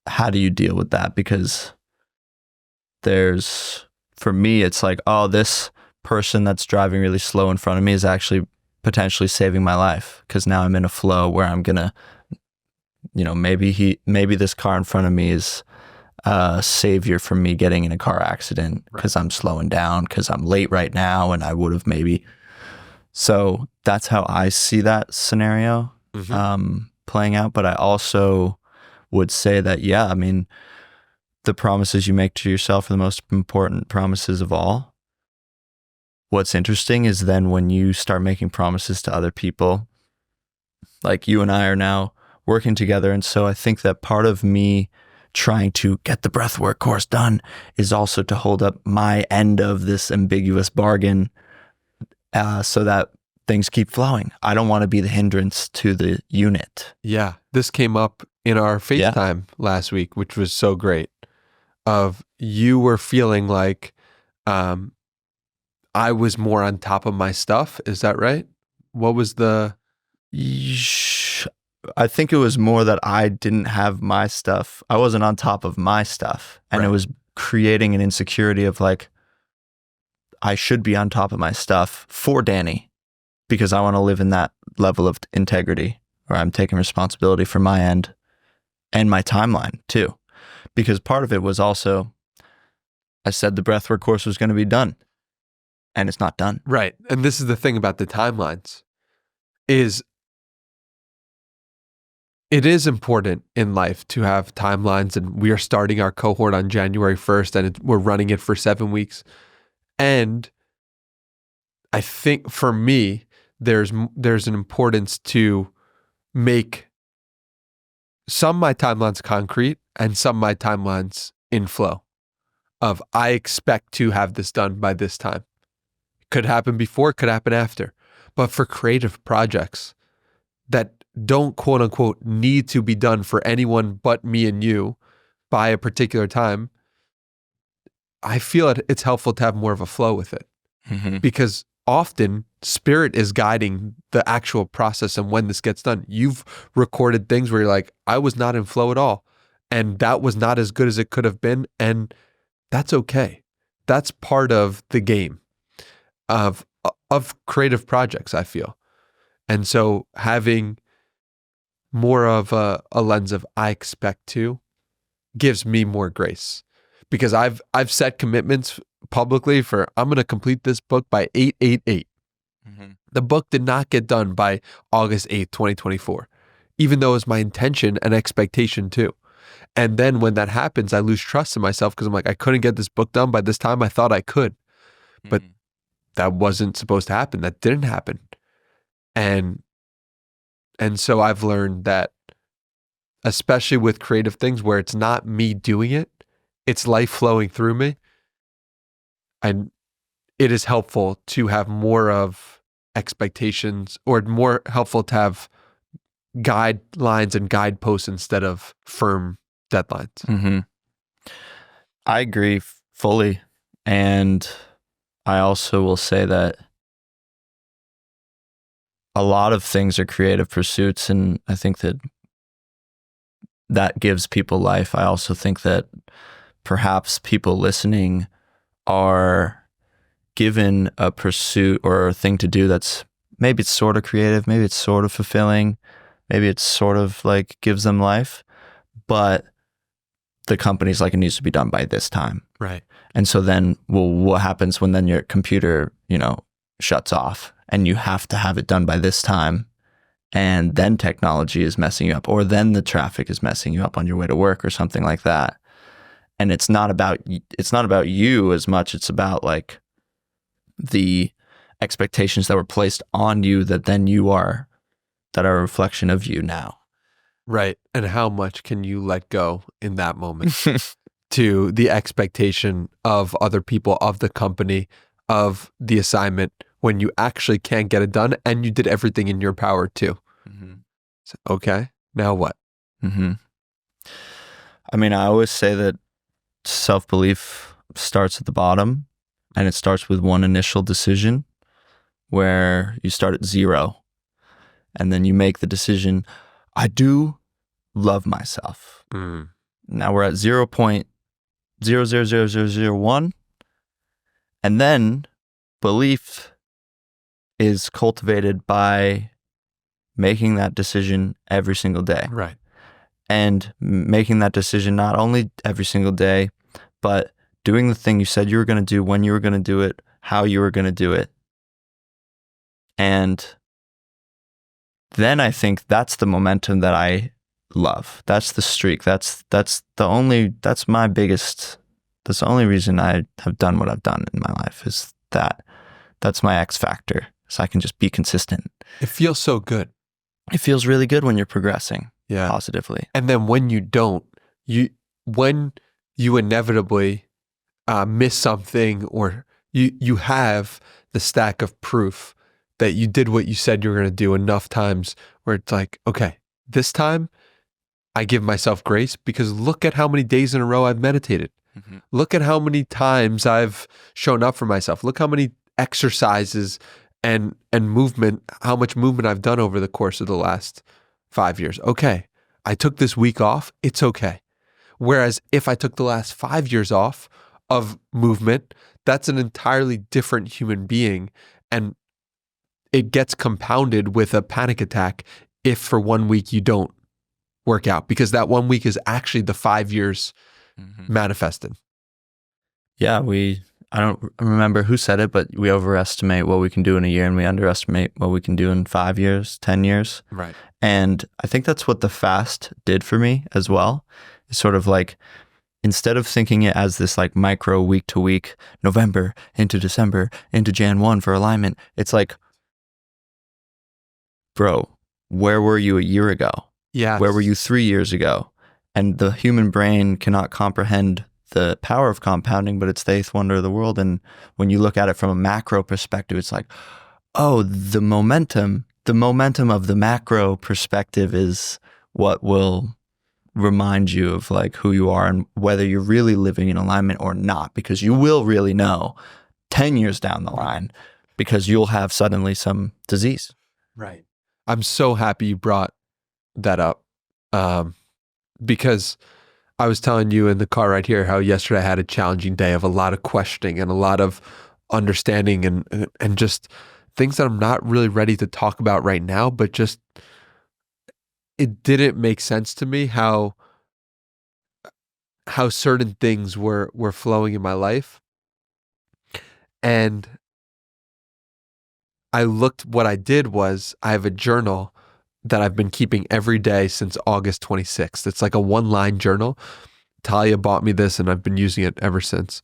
how do you deal with that? Because for me, it's like, oh, this person that's driving really slow in front of me is actually potentially saving my life, because now I'm in a flow where I'm gonna, maybe this car in front of me is a savior from me getting in a car accident because I'm slowing down because I'm late right now, and I would have maybe. So that's how I see that scenario playing out. But I also would say that, yeah, I mean, the promises you make to yourself are the most important promises of all. What's interesting is then when you start making promises to other people, like you and I are now working together. And so I think that part of me trying to get the breathwork course done is also to hold up my end of this ambiguous bargain so that things keep flowing. I don't want to be the hindrance to the unit. Yeah. This came up in our FaceTime last week, which was so great. Of you were feeling like I was more on top of my stuff. Is that right? What was the... I think it was more that I didn't have my stuff. I wasn't on top of my stuff. And It was creating an insecurity of like, I should be on top of my stuff for Danny, because I want to live in that level of integrity where I'm taking responsibility for my end and my timeline too. Because part of it was also, I said the breathwork course was going to be done, and it's not done. Right. And this is the thing about the timelines, is it is important in life to have timelines, and we are starting our cohort on January 1st, and we're running it for 7 weeks. And I think for me, there's an importance to make some of my timelines concrete and some of my timelines in flow of, I expect to have this done by this time. Could happen before, could happen after. But for creative projects that don't quote unquote need to be done for anyone but me and you by a particular time, I feel it's helpful to have more of a flow with it. Because often spirit is guiding the actual process and when this gets done. You've recorded things where you're like, I was not in flow at all, and that was not as good as it could have been, and that's okay. That's part of the game of creative projects, I feel. And so having more of a lens of I expect to gives me more grace, because I've set commitments publicly for, I'm going to complete this book by 8/8/8. The book did not get done by August 8th, 2024, even though it was my intention and expectation too. And then when that happens, I lose trust in myself, because I'm like, I couldn't get this book done by this time I thought I could, but that wasn't supposed to happen. That didn't happen. And so I've learned that, especially with creative things where it's not me doing it, it's life flowing through me. And it is helpful to have more of expectations, or more helpful to have guidelines and guideposts instead of firm deadlines. I agree fully. And I also will say that a lot of things are creative pursuits, and I think that gives people life. I also think that perhaps people listening are given a pursuit or a thing to do that's, maybe it's sort of creative, maybe it's sort of fulfilling, maybe it's sort of like gives them life, but the company's like, it needs to be done by this time. Right. And so then, well, what happens when then your computer, shuts off and you have to have it done by this time, and then technology is messing you up, or then the traffic is messing you up on your way to work or something like that. And it's not about you as much. It's about like the expectations that were placed on you that are a reflection of you now. Right. And how much can you let go in that moment to the expectation of other people, of the company, of the assignment, when you actually can't get it done and you did everything in your power too. So, okay, now what? I mean, I always say that self-belief starts at the bottom, and it starts with one initial decision. where you start at 0 and then you make the decision, I do love myself. Now we're at 0.000001, and then belief is cultivated by making that decision every single day. Right. And making that decision not only every single day, but doing the thing you said you were going to do, when you were going to do it, how you were going to do it. And then I think that's the momentum that I love. That's the streak. That's the only reason I have done what I've done in my life, is that's my X factor. So I can just be consistent. It feels so good. It feels really good when you're progressing Yeah. positively. And then when you don't, when you inevitably miss something, or you have the stack of proof that you did what you said you were going to do enough times, where it's like, okay, this time I give myself grace, because look at how many days in a row I've meditated. Mm-hmm. Look at how many times I've shown up for myself. Look how many exercises and movement, how much movement I've done over the course of the last 5 years. Okay, I took this week off. It's okay. Whereas if I took the last 5 years off of movement, that's an entirely different human being. And it gets compounded with a panic attack if for 1 week you don't work out, because that 1 week is actually the 5 years manifested. Yeah, I don't remember who said it, but we overestimate what we can do in a year and we underestimate what we can do in 5 years, 10 years. Right. And I think that's what the fast did for me as well. It's sort of like, instead of thinking it as this like micro week to week, November into December into Jan 1 for alignment, it's like, bro, where were you a year ago? Yeah. Where were you 3 years ago? And the human brain cannot comprehend the power of compounding, but it's the eighth wonder of the world. And when you look at it from a macro perspective, it's like, oh, the momentum of the macro perspective is what will remind you of like who you are and whether you're really living in alignment or not, because you will really know 10 years down the line, because you'll have suddenly some disease. Right. I'm so happy you brought that up, because I was telling you in the car right here how yesterday I had a challenging day of a lot of questioning and a lot of understanding and just things that I'm not really ready to talk about right now, but just it didn't make sense to me how certain things were flowing in my life. And what I did was I have a journal that I've been keeping every day since August 26th. It's like a 1-line journal. Talia bought me this and I've been using it ever since.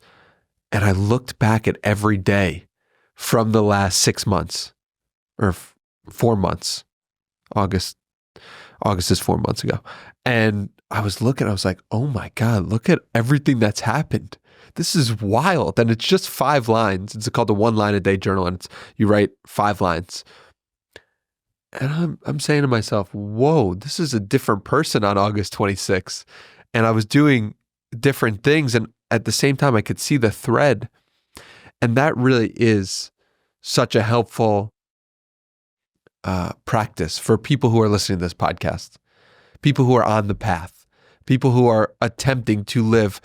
And I looked back at every day from the last 6 months or 4 months. August is 4 months ago. And I was looking, I was like, oh my God, look at everything that's happened. This is wild. And it's just 5 lines. It's called the 1 line a day journal. And you write 5 lines. And I'm saying to myself, whoa, this is a different person on August 26th. And I was doing different things. And at the same time, I could see the thread. And that really is such a helpful practice for people who are listening to this podcast, people who are on the path, people who are attempting to live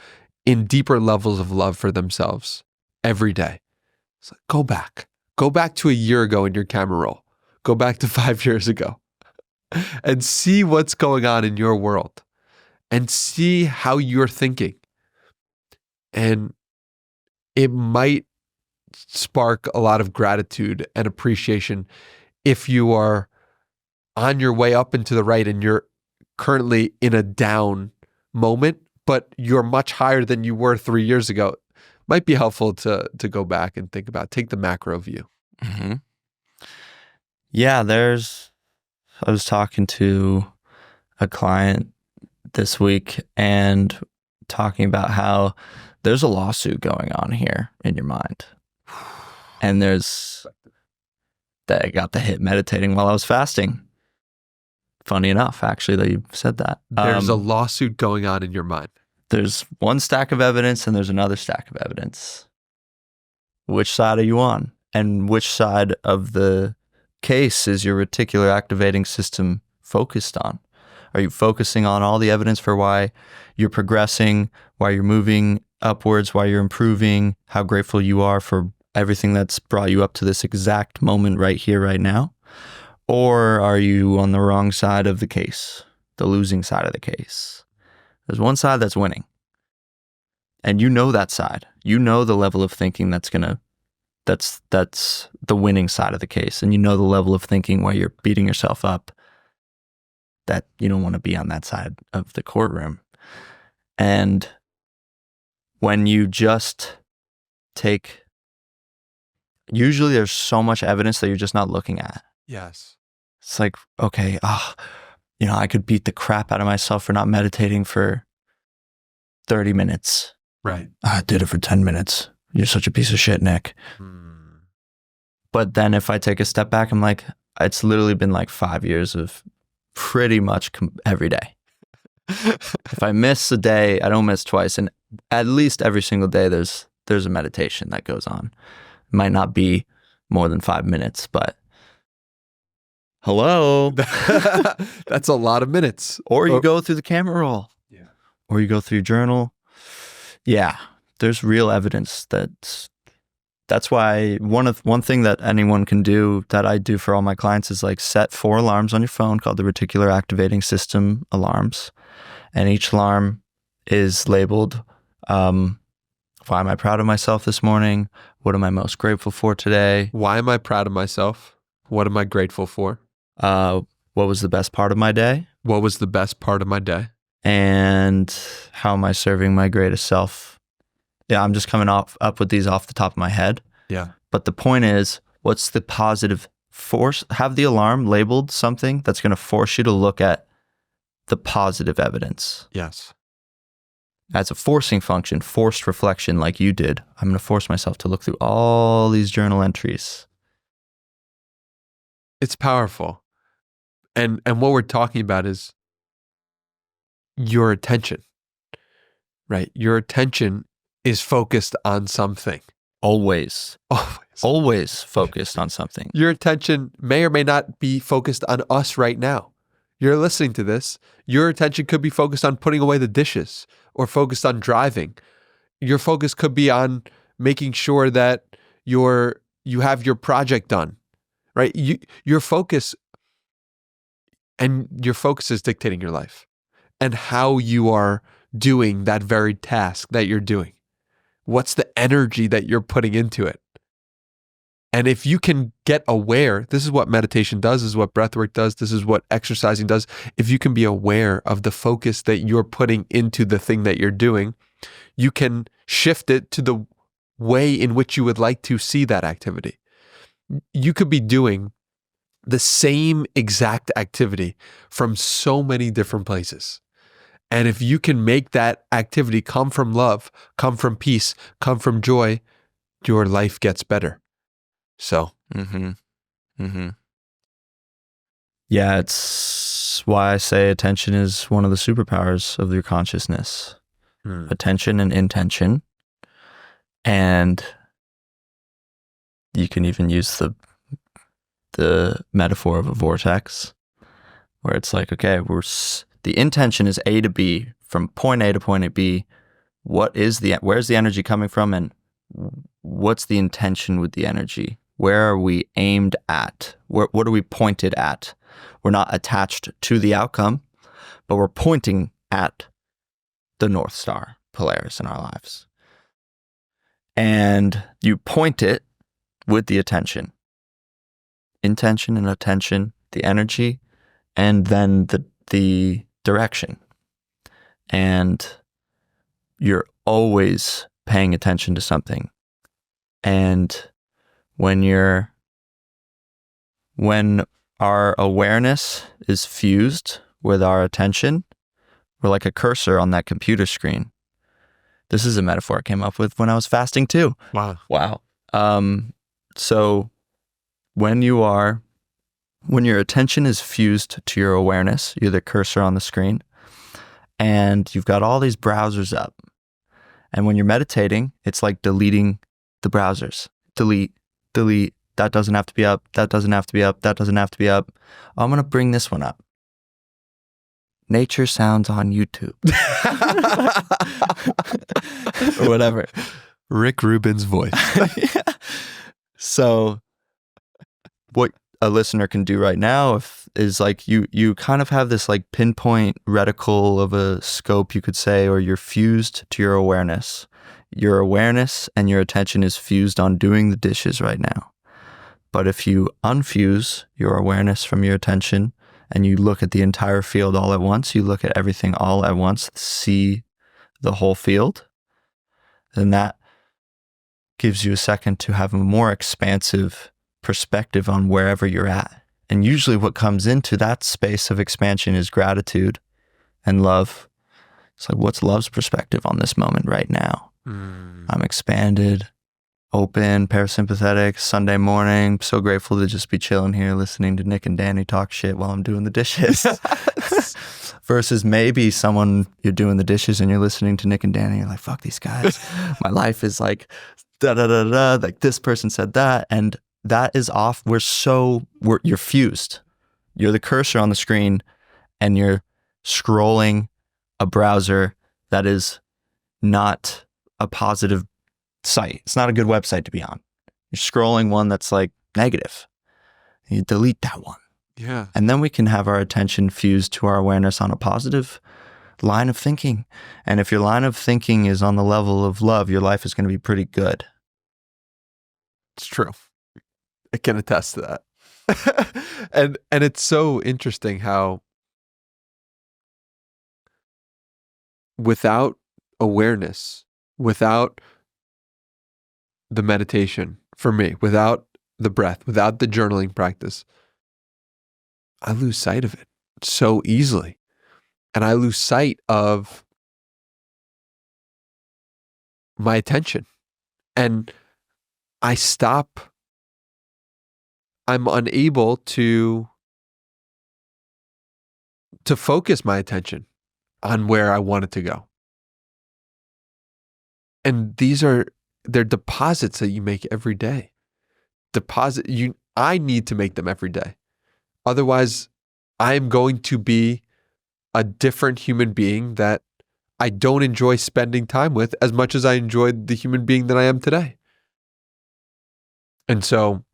in deeper levels of love for themselves every day. So go back to a year ago in your camera roll. Go back to 5 years ago and see what's going on in your world and see how you're thinking. And it might spark a lot of gratitude and appreciation if you are on your way up and to the right and you're currently in a down moment, but you're much higher than you were 3 years ago. Might be helpful to go back and think about, take the macro view. Mm-hmm. Yeah, I was talking to a client this week and talking about how there's a lawsuit going on here in your mind. And that got the hit meditating while I was fasting. Funny enough, actually, that you said that. There's a lawsuit going on in your mind. There's one stack of evidence and there's another stack of evidence. Which side are you on? And which side of the case is your reticular activating system focused on? Are you focusing on all the evidence for why you're progressing, why you're moving upwards, why you're improving, how grateful you are for everything that's brought you up to this exact moment right here, right now? Or are you on the wrong side of the case, the losing side of the case? There's one side that's winning. And you know that side. You know the level of thinking that's the winning side of the case. And you know the level of thinking where you're beating yourself up, that you don't want to be on that side of the courtroom. And when you just take, usually there's so much evidence that you're just not looking at. Yes. It's like, okay, I could beat the crap out of myself for not meditating for 30 minutes. Right. I did it for 10 minutes. You're such a piece of shit, Nick. But then if I take a step back, I'm like, it's literally been like 5 years of pretty much every day. If I miss a day, I don't miss twice. And at least every single day, there's a meditation that goes on. It might not be more than 5 minutes, but hello. That's a lot of minutes. Or you go through the camera roll. Yeah. Or you go through your journal. Yeah, there's real evidence that's why one thing that anyone can do, that I do for all my clients, is like set 4 alarms on your phone called the reticular activating system alarms. And each alarm is labeled, why am I proud of myself this morning? What am I most grateful for today? Why am I proud of myself? What am I grateful for? What was the best part of my day? What was the best part of my day? And how am I serving my greatest self? Yeah, I'm just coming up with these off the top of my head. Yeah. But the point is, what's the positive force? Have the alarm labeled something that's going to force you to look at the positive evidence. Yes. As a forcing function, forced reflection like you did. I'm going to force myself to look through all these journal entries. It's powerful. And what we're talking about is your attention, right? Your attention is focused on something. Always focused on something. Your attention may or may not be focused on us right now. You're listening to this. Your attention could be focused on putting away the dishes or focused on driving. Your focus could be on making sure that you have your project done, right? Your focus is dictating your life and how you are doing that very task that you're doing. What's the energy that you're putting into it? And if you can get aware, this is what meditation does, this is what breathwork does, this is what exercising does. If you can be aware of the focus that you're putting into the thing that you're doing, you can shift it to the way in which you would like to see that activity. You could be doing the same exact activity from so many different places. And if you can make that activity come from love, come from peace, come from joy, your life gets better. So, yeah, it's why I say attention is one of the superpowers of your consciousness. Attention and intention. And you can even use the metaphor of a vortex, where it's like, okay, the intention is A to B, from point A to point B. Where's the energy coming from, and what's the intention with the energy? Where are we aimed at? What are we pointed at? We're not attached to the outcome, but we're pointing at the North Star, Polaris, in our lives. And you point it with the attention. Intention and attention, the energy, and then the direction. And you're always paying attention to something. And when our awareness is fused with our attention, we're like a cursor on that computer screen. This is a metaphor I came up with when I was fasting too. Wow. So when your attention is fused to your awareness, you're the cursor on the screen, and you've got all these browsers up. And when you're meditating, it's like deleting the browsers. Delete, delete. That doesn't have to be up. That doesn't have to be up. That doesn't have to be up. I'm going to bring this one up. Nature sounds on YouTube. Or whatever. Rick Rubin's voice. Yeah. So what a listener can do right now is like you kind of have this like pinpoint reticle of a scope, you could say, or you're fused to your awareness. Your awareness and your attention is fused on doing the dishes right now. But if you unfuse your awareness from your attention and you look at the entire field all at once, you look at everything all at once, see the whole field, then that gives you a second to have a more expansive perspective on wherever you're at. And usually what comes into that space of expansion is gratitude and love. It's like, what's love's perspective on this moment right now? I'm expanded, open, parasympathetic, Sunday morning. So grateful to just be chilling here, listening to Nick and Danny talk shit while I'm doing the dishes. Versus maybe someone, you're doing the dishes and you're listening to Nick and Danny, you're like, fuck these guys. My life is like, da-da-da-da, like this person said that. And that is off. You're fused. You're the cursor on the screen and you're scrolling a browser that is not a positive site. It's not a good website to be on. You're scrolling one that's like negative. You delete that one. Yeah. And then we can have our attention fused to our awareness on a positive line of thinking. And if your line of thinking is on the level of love, your life is going to be pretty good. It's true. I can attest to that. and it's so interesting how without awareness, without the meditation, for me, without the breath, without the journaling practice, I lose sight of it so easily. And I lose sight of my attention. And I'm unable to focus my attention on where I want it to go. And they're deposits that you make every day. I need to make them every day. Otherwise, I am going to be a different human being that I don't enjoy spending time with as much as I enjoyed the human being that I am today. And so,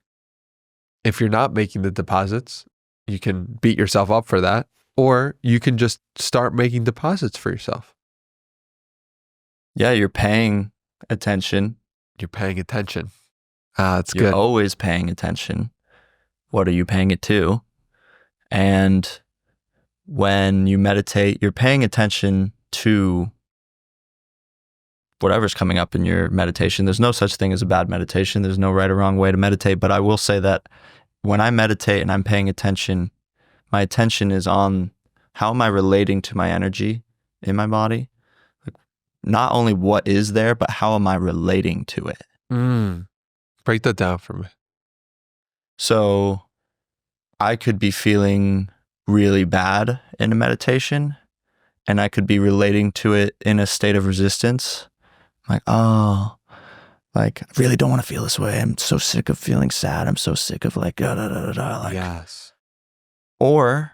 if you're not making the deposits, you can beat yourself up for that, or you can just start making deposits for yourself. Yeah, you're paying attention. You're paying attention. It's You're good. always paying attention. What are you paying it to? And when you meditate, you're paying attention to whatever's coming up in your meditation. There's no such thing as a bad meditation. There's no right or wrong way to meditate. But I will say that when I meditate and I'm paying attention, my attention is on how am I relating to my energy in my body? Like, not only what is there, but how am I relating to it? Break that down for me. So I could be feeling really bad in a meditation and I could be relating to it in a state of resistance. Like, oh, like, I really don't want to feel this way. I'm so sick of feeling sad. I'm so sick of like, da, da, da, da, da, like. Yes. Or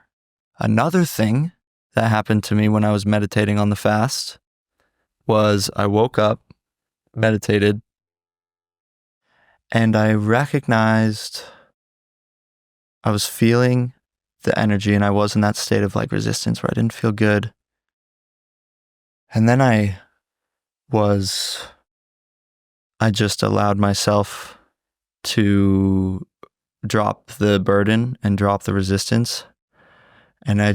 another thing that happened to me when I was meditating on the fast was I woke up, meditated, and I recognized I was feeling the energy and I was in that state of like resistance where I didn't feel good. And then I just allowed myself to drop the burden and drop the resistance. And I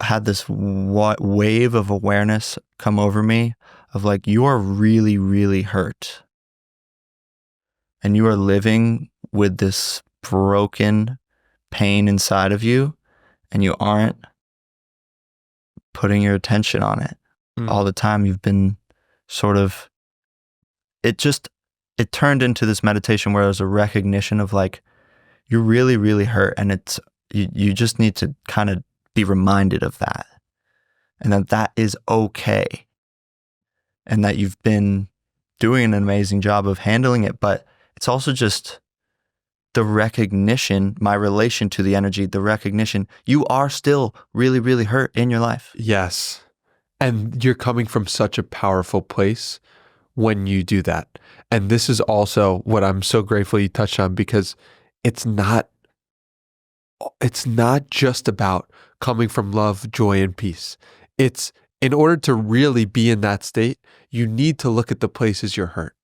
had this wave of awareness come over me of like, you are really, really hurt. And you are living with this broken pain inside of you, and you aren't putting your attention on it. All the time. You've been sort of, it turned into this meditation where it was a recognition of like, you're really, really hurt, and you just need to kind of be reminded of that, and that is okay, and that you've been doing an amazing job of handling it, but it's also just the recognition, my relation to the energy, the recognition, you are still really, really hurt in your life. Yes. And you're coming from such a powerful place when you do that. And this is also what I'm so grateful you touched on, because it's not just about coming from love, joy, and peace. It's in order to really be in that state, you need to look at the places you're hurt.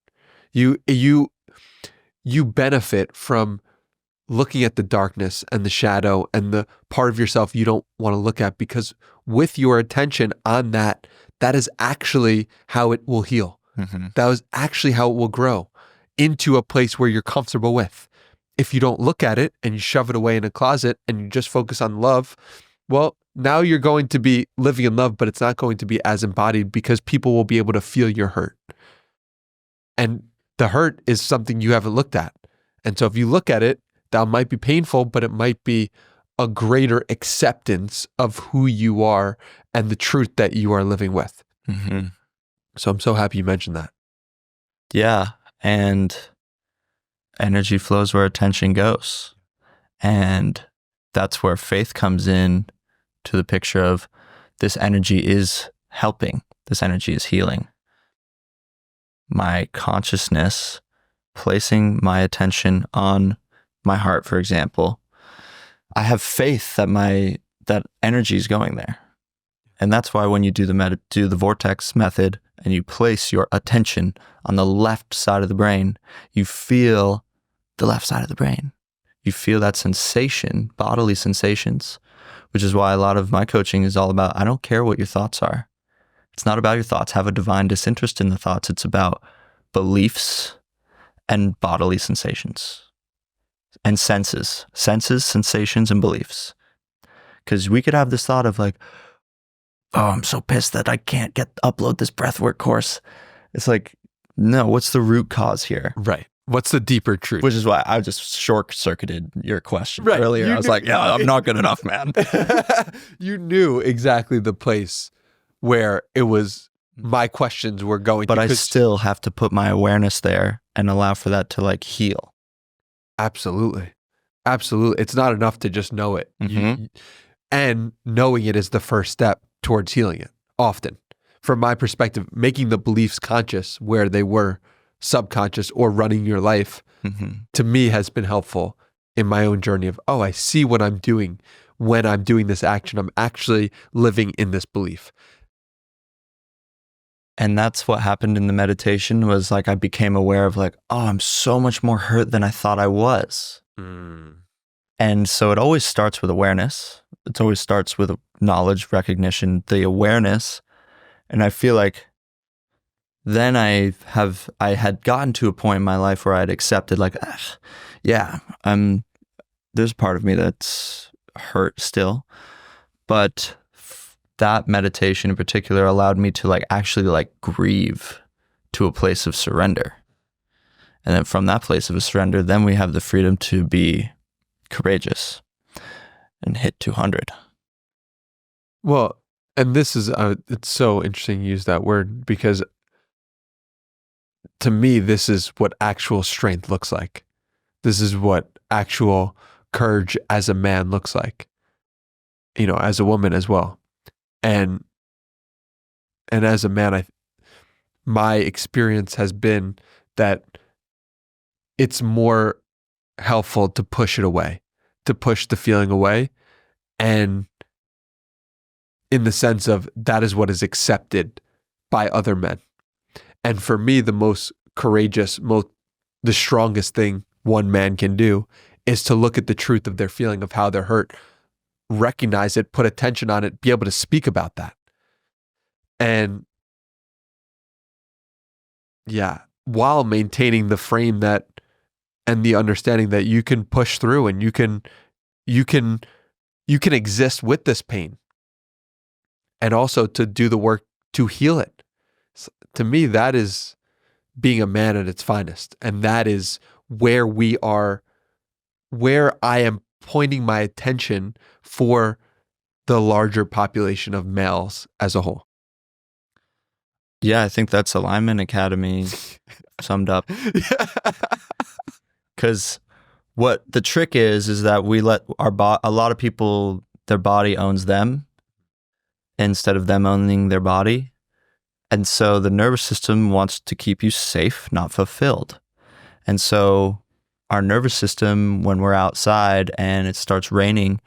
You benefit from looking at the darkness and the shadow and the part of yourself you don't want to look at, because with your attention on that is actually how it will heal. Mm-hmm. That is actually how it will grow into a place where you're comfortable with. If you don't look at it and you shove it away in a closet and you just focus on love, well, now you're going to be living in love, but it's not going to be as embodied, because people will be able to feel your hurt. And the hurt is something you haven't looked at. And so if you look at it, that might be painful, but it might be a greater acceptance of who you are and the truth that you are living with. Mm-hmm. So I'm so happy you mentioned that. Yeah. And energy flows where attention goes. And that's where faith comes in to the picture of this energy is helping. This energy is healing. My consciousness, placing my attention on my heart, for example, I have faith that that energy is going there. And that's why when you do the vortex method and you place your attention on the left side of the brain, you feel the left side of the brain. You feel that sensation, bodily sensations, which is why a lot of my coaching is all about, I don't care what your thoughts are. It's not about your thoughts. Have a divine disinterest in the thoughts. It's about beliefs and bodily sensations and senses, sensations, and beliefs. Because we could have this thought of like, oh, I'm so pissed that I can't upload this breathwork course. It's like, no, what's the root cause here? Right. What's the deeper truth? Which is why I just short-circuited your question Right. earlier. I was like, yeah, I'm not good enough, man. You knew exactly the place where it was my questions were going. But I still have to put my awareness there and allow for that to like heal. Absolutely. Absolutely. It's not enough to just know it. Mm-hmm. And knowing it is the first step towards healing it. Often, from my perspective, making the beliefs conscious where they were subconscious or running your life, Mm-hmm. to me has been helpful in my own journey of, oh, I see what I'm doing when I'm doing this action. I'm actually living in this belief. And that's what happened in the meditation was like I became aware of like, oh, I'm so much more hurt than I thought I was. And so it always starts with awareness. It always starts with knowledge, recognition, the awareness. And I feel like then I had gotten to a point in my life where I had accepted like, there's a part of me that's hurt still. But that meditation in particular allowed me to like actually like grieve to a place of surrender. And then from that place of surrender, then we have the freedom to be courageous and hit 200. Well, and this is, it's so interesting you use that word, because to me, this is what actual strength looks like. This is what actual courage as a man looks like, as a woman as well. And as a man, my experience has been that it's more helpful to push it away, to push the feeling away. And in the sense of that is what is accepted by other men. And for me, the most courageous, the strongest thing one man can do is to look at the truth of their feeling of how they're hurt, recognize it, put attention on it, be able to speak about that. And yeah, while maintaining the frame and the understanding that you can push through and you can exist with this pain, and also to do the work to heal it. So, to me, that is being a man at its finest. And that is where I am pointing my attention for the larger population of males as a whole. Yeah, I think that's Alignment Academy summed up. Because what the trick is that we let a lot of people, their body owns them instead of them owning their body. And so the nervous system wants to keep you safe, not fulfilled. And so our nervous system, when we're outside and it starts raining,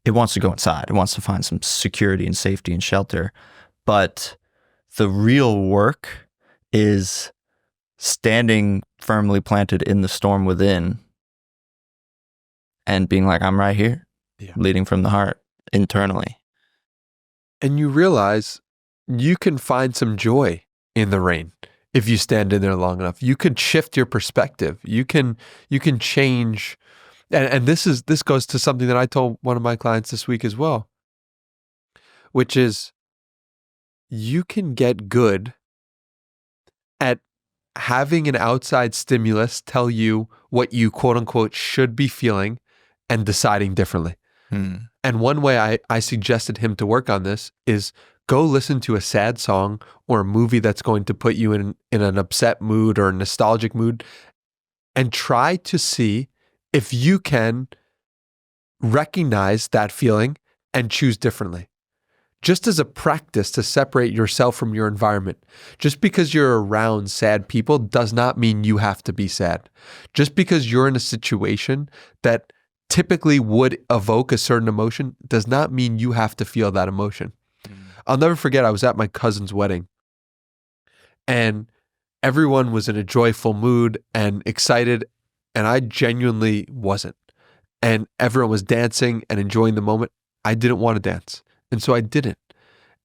it wants to go inside. It wants to find some security and safety and shelter. But the real work is standing firmly planted in the storm within and being like, I'm right here, leading from the heart internally. And you realize you can find some joy in the rain if you stand in there long enough. You can shift your perspective. You can change. And this goes to something that I told one of my clients this week as well, which is you can get good at having an outside stimulus tell you what you quote unquote should be feeling and deciding differently. And one way I suggested him to work on this is go listen to a sad song or a movie that's going to put you in an upset mood or a nostalgic mood, and try to see if you can recognize that feeling and choose differently. Just as a practice to separate yourself from your environment. Just because you're around sad people does not mean you have to be sad. Just because you're in a situation that typically would evoke a certain emotion does not mean you have to feel that emotion. I'll never forget, I was at my cousin's wedding and everyone was in a joyful mood and excited, and I genuinely wasn't. And everyone was dancing and enjoying the moment. I didn't want to dance. And so I didn't.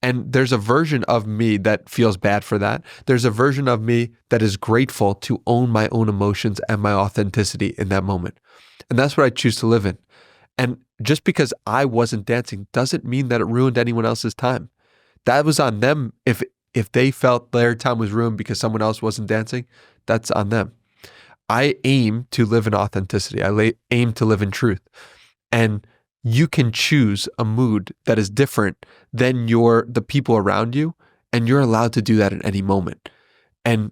And there's a version of me that feels bad for that. There's a version of me that is grateful to own my own emotions and my authenticity in that moment. And that's what I choose to live in. And just because I wasn't dancing doesn't mean that it ruined anyone else's time. That was on them. If they felt their time was ruined because someone else wasn't dancing, that's on them. I aim to live in authenticity. I aim to live in truth. And you can choose a mood that is different than the people around you, and you're allowed to do that at any moment. And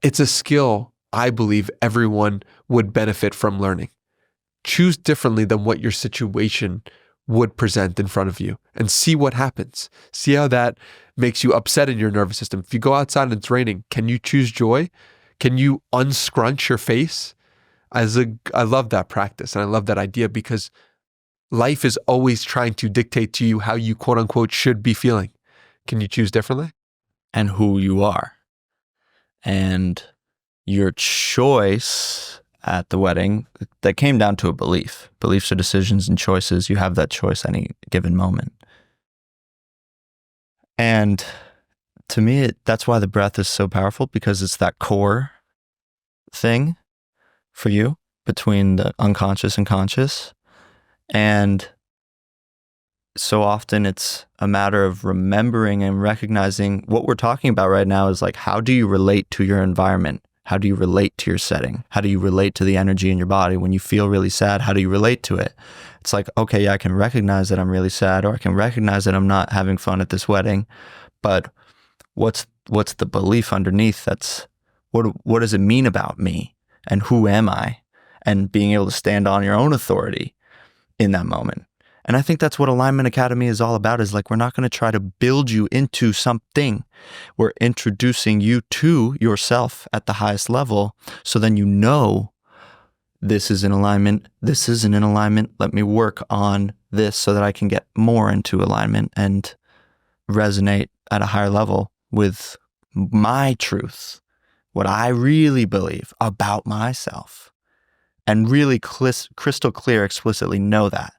it's a skill I believe everyone would benefit from learning. Choose differently than what your situation would present in front of you and see what happens. See how that makes you upset in your nervous system. If you go outside and it's raining, can you choose joy? Can you unscrunch your face? I love that practice and I love that idea because life is always trying to dictate to you how you quote unquote should be feeling. Can you choose differently? And who you are. And your choice at the wedding, that came down to a belief. Beliefs are decisions and choices. You have that choice any given moment. And to me, that's why the breath is so powerful, because it's that core thing for you between the unconscious and conscious. And so often it's a matter of remembering and recognizing what we're talking about right now is like, how do you relate to your environment? How do you relate to your setting? How do you relate to the energy in your body? When you feel really sad, how do you relate to it? It's like, okay, yeah, I can recognize that I'm really sad, or I can recognize that I'm not having fun at this wedding, but what's the belief underneath? That's what does it mean about me? And who am I? And being able to stand on your own authority in that moment. And I think that's what Alignment Academy is all about, is like, we're not going to try to build you into something. We're introducing you to yourself at the highest level. So then you know, this is in alignment. This isn't in alignment. Let me work on this so that I can get more into alignment and resonate at a higher level with my truth, what I really believe about myself, and really crystal clear, explicitly know that.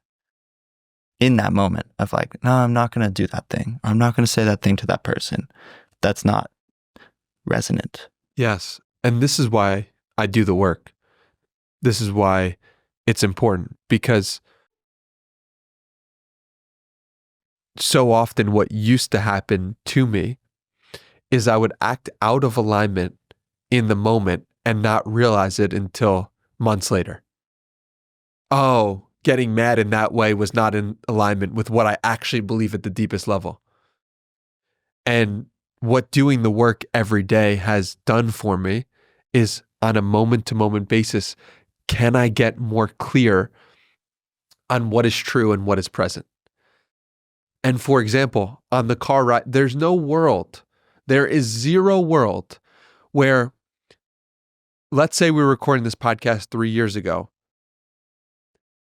In that moment of like, no, I'm not going to do that thing. Or I'm not going to say that thing to that person. That's not resonant. Yes. And this is why I do the work. This is why it's important, because so often what used to happen to me is I would act out of alignment in the moment and not realize it until months later. Oh, getting mad in that way was not in alignment with what I actually believe at the deepest level. And what doing the work every day has done for me is, on a moment-to-moment basis, can I get more clear on what is true and what is present? And for example, on the car ride, there is zero world where, let's say we were recording this podcast 3 years ago,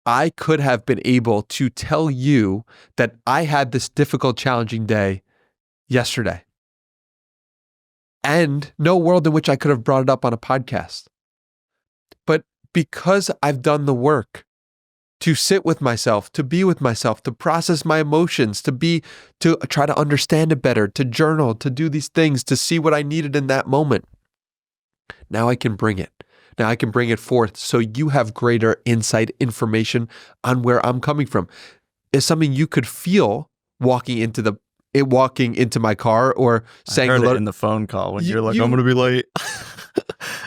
I could have been able to tell you that I had this difficult, challenging day yesterday. And no world in which I could have brought it up on a podcast. But because I've done the work to sit with myself, to be with myself, to process my emotions, to try to understand it better, to journal, to do these things, to see what I needed in that moment. Now I can bring it. Now I can bring it forth so you have greater insight, information on where I'm coming from. It's something you could feel walking into my car or saying I heard hello. it in the phone call when you're like, I'm going to be late.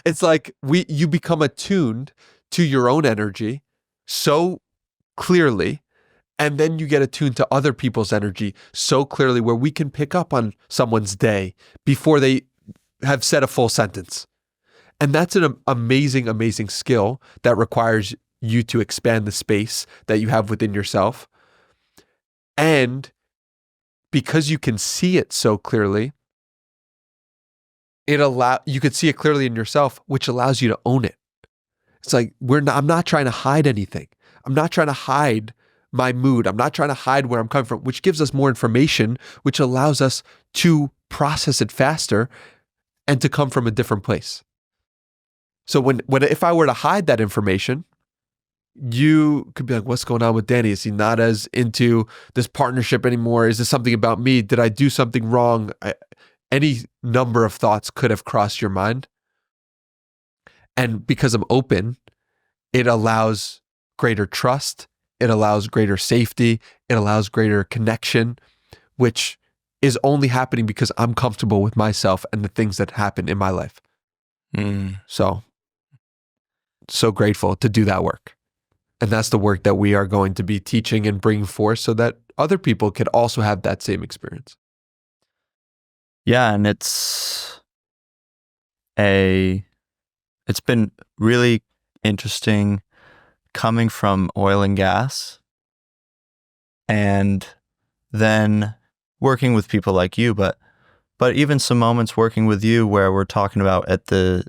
It's like you become attuned to your own energy so clearly, and then you get attuned to other people's energy so clearly where we can pick up on someone's day before they have said a full sentence. And that's an amazing, amazing skill that requires you to expand the space that you have within yourself. And because you can see it so clearly, you could see it clearly in yourself, which allows you to own it. It's like I'm not trying to hide anything. I'm not trying to hide my mood. I'm not trying to hide where I'm coming from, which gives us more information, which allows us to process it faster and to come from a different place. So if I were to hide that information, you could be like, what's going on with Danny? Is he not as into this partnership anymore? Is this something about me? Did I do something wrong? Any number of thoughts could have crossed your mind. And because I'm open, it allows greater trust. It allows greater safety. It allows greater connection, which is only happening because I'm comfortable with myself and the things that happen in my life. So grateful to do that work. And that's the work that we are going to be teaching and bringing forth so that other people could also have that same experience. Yeah, and it's been really interesting coming from oil and gas and then working with people like you, but even some moments working with you where we're talking about at the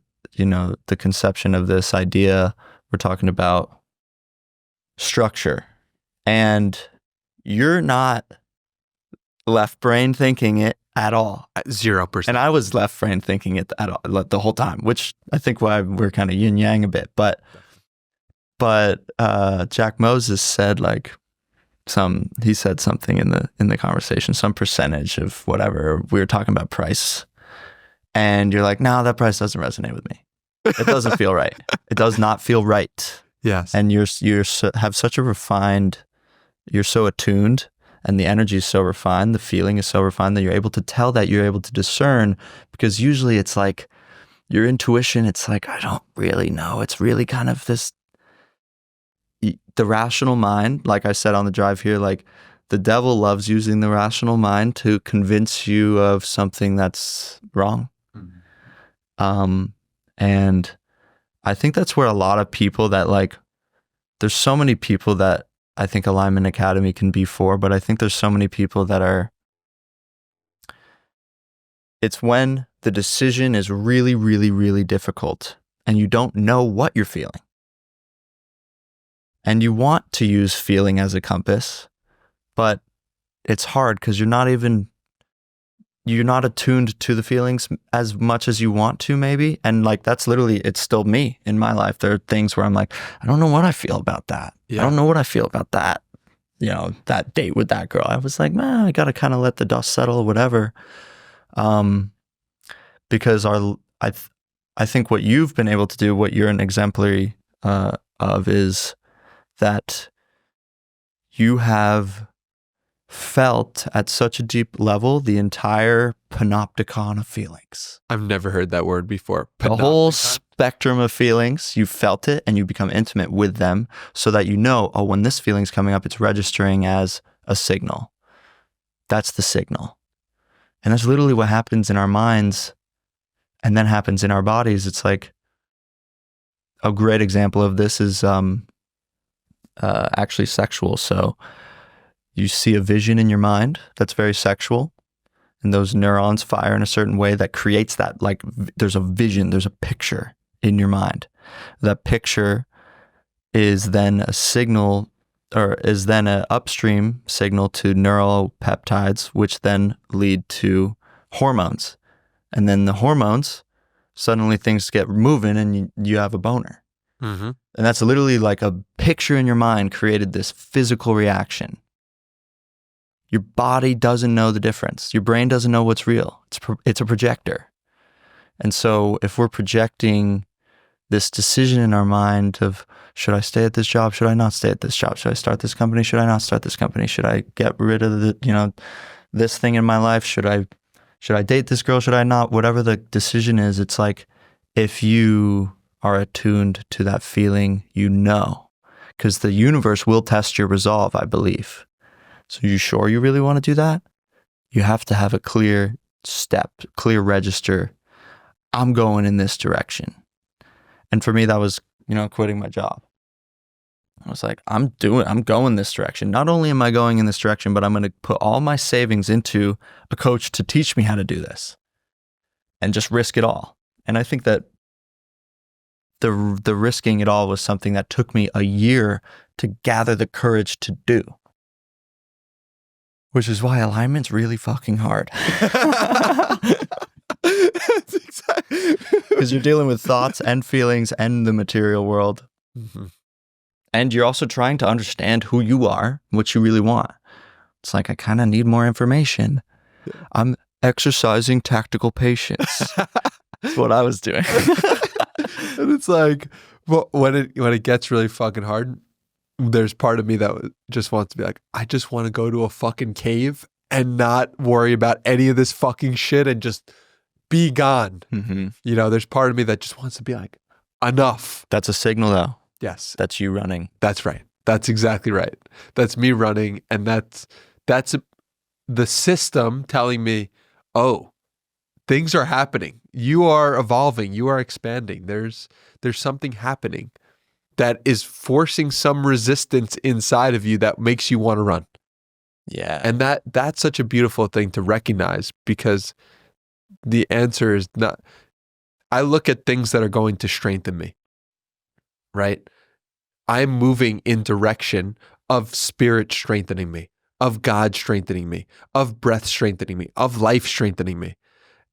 conception of this idea, we're talking about structure, and you're not left brain thinking it at all. 0%. And I was left brain thinking it at all the whole time, which I think why we're kind of yin yang a bit. But Jack Moses said he said something in the conversation, some percentage of whatever. We were talking about price, and you're like, no, that price doesn't resonate with me. It doesn't feel right. It does not feel right. Yes. And you're so attuned, and the energy is so refined, the feeling is so refined that you're able to tell, that you're able to discern, because usually it's like your intuition, it's like, I don't really know. It's really kind of the rational mind, like I said on the drive here, like the devil loves using the rational mind to convince you of something that's wrong. Mm-hmm. And I think that's where a lot of people that there's so many people that I think Alignment Academy can be for, but I think there's so many people that it's when the decision is really, really, really difficult and you don't know what you're feeling. And you want to use feeling as a compass, but it's hard because you're not attuned to the feelings as much as you want to, maybe. And that's literally, it's still me in my life. There are things where I'm like, I don't know what I feel about that. Yeah. I don't know what I feel about that. That date with that girl. I was like, man, I got to kind of let the dust settle or whatever. Because I think what you've been able to do, what you're an exemplary of, is that you have felt at such a deep level the entire panopticon of feelings. I've never heard that word before. The whole spectrum of feelings, you felt it and you become intimate with them so that when this feeling's coming up, it's registering as a signal. That's the signal. And that's literally what happens in our minds and then happens in our bodies. It's like, a great example of this is actually sexual. So you see a vision in your mind that's very sexual, and those neurons fire in a certain way that creates that, like, there's a vision, there's a picture in your mind. That picture is then a signal, or is then an upstream signal to neuropeptides, which then lead to hormones. And then the hormones, suddenly things get moving and you have a boner. Mm-hmm. And that's literally like a picture in your mind created this physical reaction. Your body doesn't know the difference. Your brain doesn't know what's real. It's a projector. And so if we're projecting this decision in our mind of, should I stay at this job? Should I not stay at this job? Should I start this company? Should I not start this company? Should I get rid of this thing in my life? Should I date this girl? Should I not? Whatever the decision is, it's like, if you are attuned to that feeling, because the universe will test your resolve, I believe. So you sure you really want to do that? You have to have a clear step, clear register. I'm going in this direction. And for me, that was, quitting my job. I was like, I'm going this direction. Not only am I going in this direction, but I'm going to put all my savings into a coach to teach me how to do this and just risk it all. And I think that the risking it all was something that took me a year to gather the courage to do. Which is why alignment's really fucking hard. That's exactly. Because you're dealing with thoughts and feelings and the material world. Mm-hmm. And you're also trying to understand who you are, what you really want. It's like, I kind of need more information. I'm exercising tactical patience. That's what I was doing. And it's like, well, when it gets really fucking hard, there's part of me that just wants to be like, I just want to go to a fucking cave and not worry about any of this fucking shit and just be gone. Mm-hmm. There's part of me that just wants to be like, enough. That's a signal, though. Yes. That's you running. That's right. That's exactly right. That's me running. And that's the system telling me, oh, things are happening. You are evolving. You are expanding. There's something happening that is forcing some resistance inside of you that makes you want to run. Yeah. And that's such a beautiful thing to recognize, because the answer is not, I look at things that are going to strengthen me, right? I'm moving in direction of spirit strengthening me, of God strengthening me, of breath strengthening me, of life strengthening me.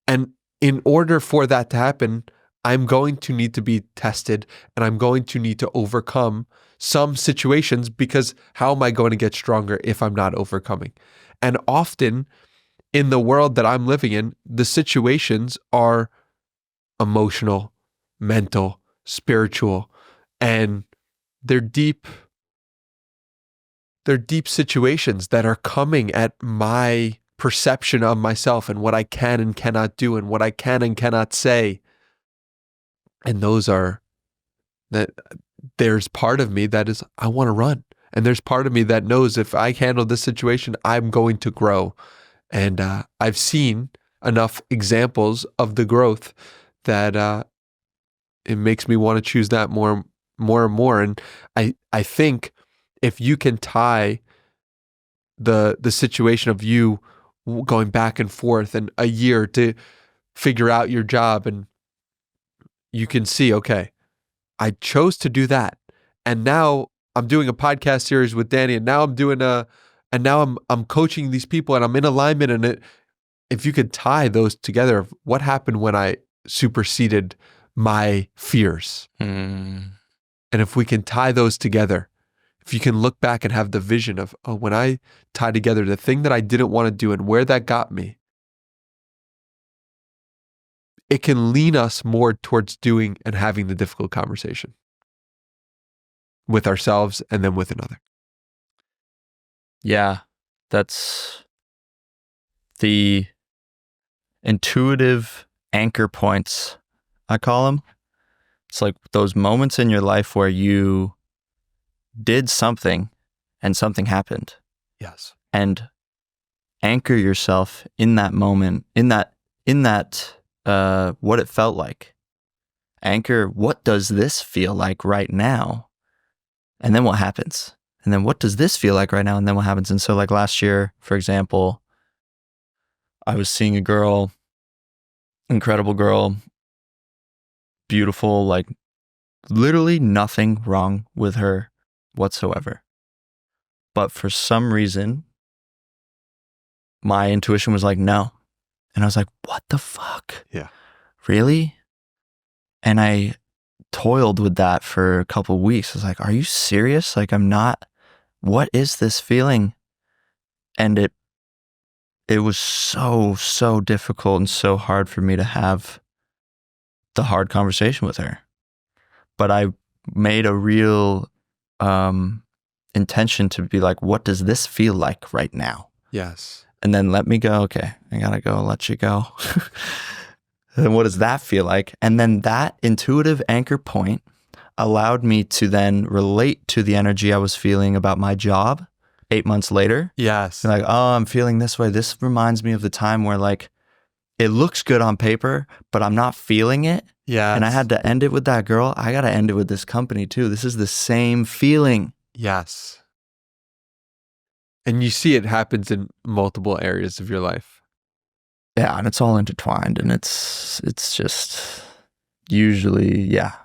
And in order for that to happen, I'm going to need to be tested, and I'm going to need to overcome some situations, because how am I going to get stronger if I'm not overcoming? And often in the world that I'm living in, the situations are emotional, mental, spiritual, and they're deep situations that are coming at my perception of myself and what I can and cannot do and what I can and cannot say. And there's part of me that is, I want to run. And there's part of me that knows if I handle this situation, I'm going to grow. And I've seen enough examples of the growth that it makes me want to choose that more and more. And I think if you can tie the situation of you going back and forth and a year to figure out your job, and you can see, okay, I chose to do that. And now I'm doing a podcast series with Danny, and now I'm coaching these people, and I'm in alignment. And if you could tie those together, what happened when I superseded my fears? And if we can tie those together, if you can look back and have the vision of, oh, when I tie together the thing that I didn't want to do and where that got me, it can lean us more towards doing and having the difficult conversation with ourselves and then with another. Yeah, that's the intuitive anchor points, I call them. It's like those moments in your life where you did something and something happened. Yes. And anchor yourself in that moment, in that what it felt like. anchor, what does this feel like right now? And then what happens? And then what does this feel like right now? And then what happens? And so like last year, for example, I was seeing a girl, incredible girl, beautiful, like literally nothing wrong with her whatsoever. But for some reason, my intuition was like, no. And I was like, what the fuck? Yeah. Really? And I toiled with that for a couple of weeks. I was like, are you serious? Like, I'm not, what is this feeling? And it was so difficult and so hard for me to have the hard conversation with her. But I made a real intention to be like, what does this feel like right now? Yes. And then let me go. Okay, I gotta go, let you go. And what does that feel like? And then that intuitive anchor point allowed me to then relate to the energy I was feeling about my job 8 months later. Yes. And like, oh, I'm feeling this way. This reminds me of the time where like it looks good on paper, but I'm not feeling it. Yeah. And I had to end it with that girl. I got to end it with this company too. This is the same feeling. Yes. And you see it happens in multiple areas of your life. Yeah, and it's all intertwined, and it's just usually, yeah.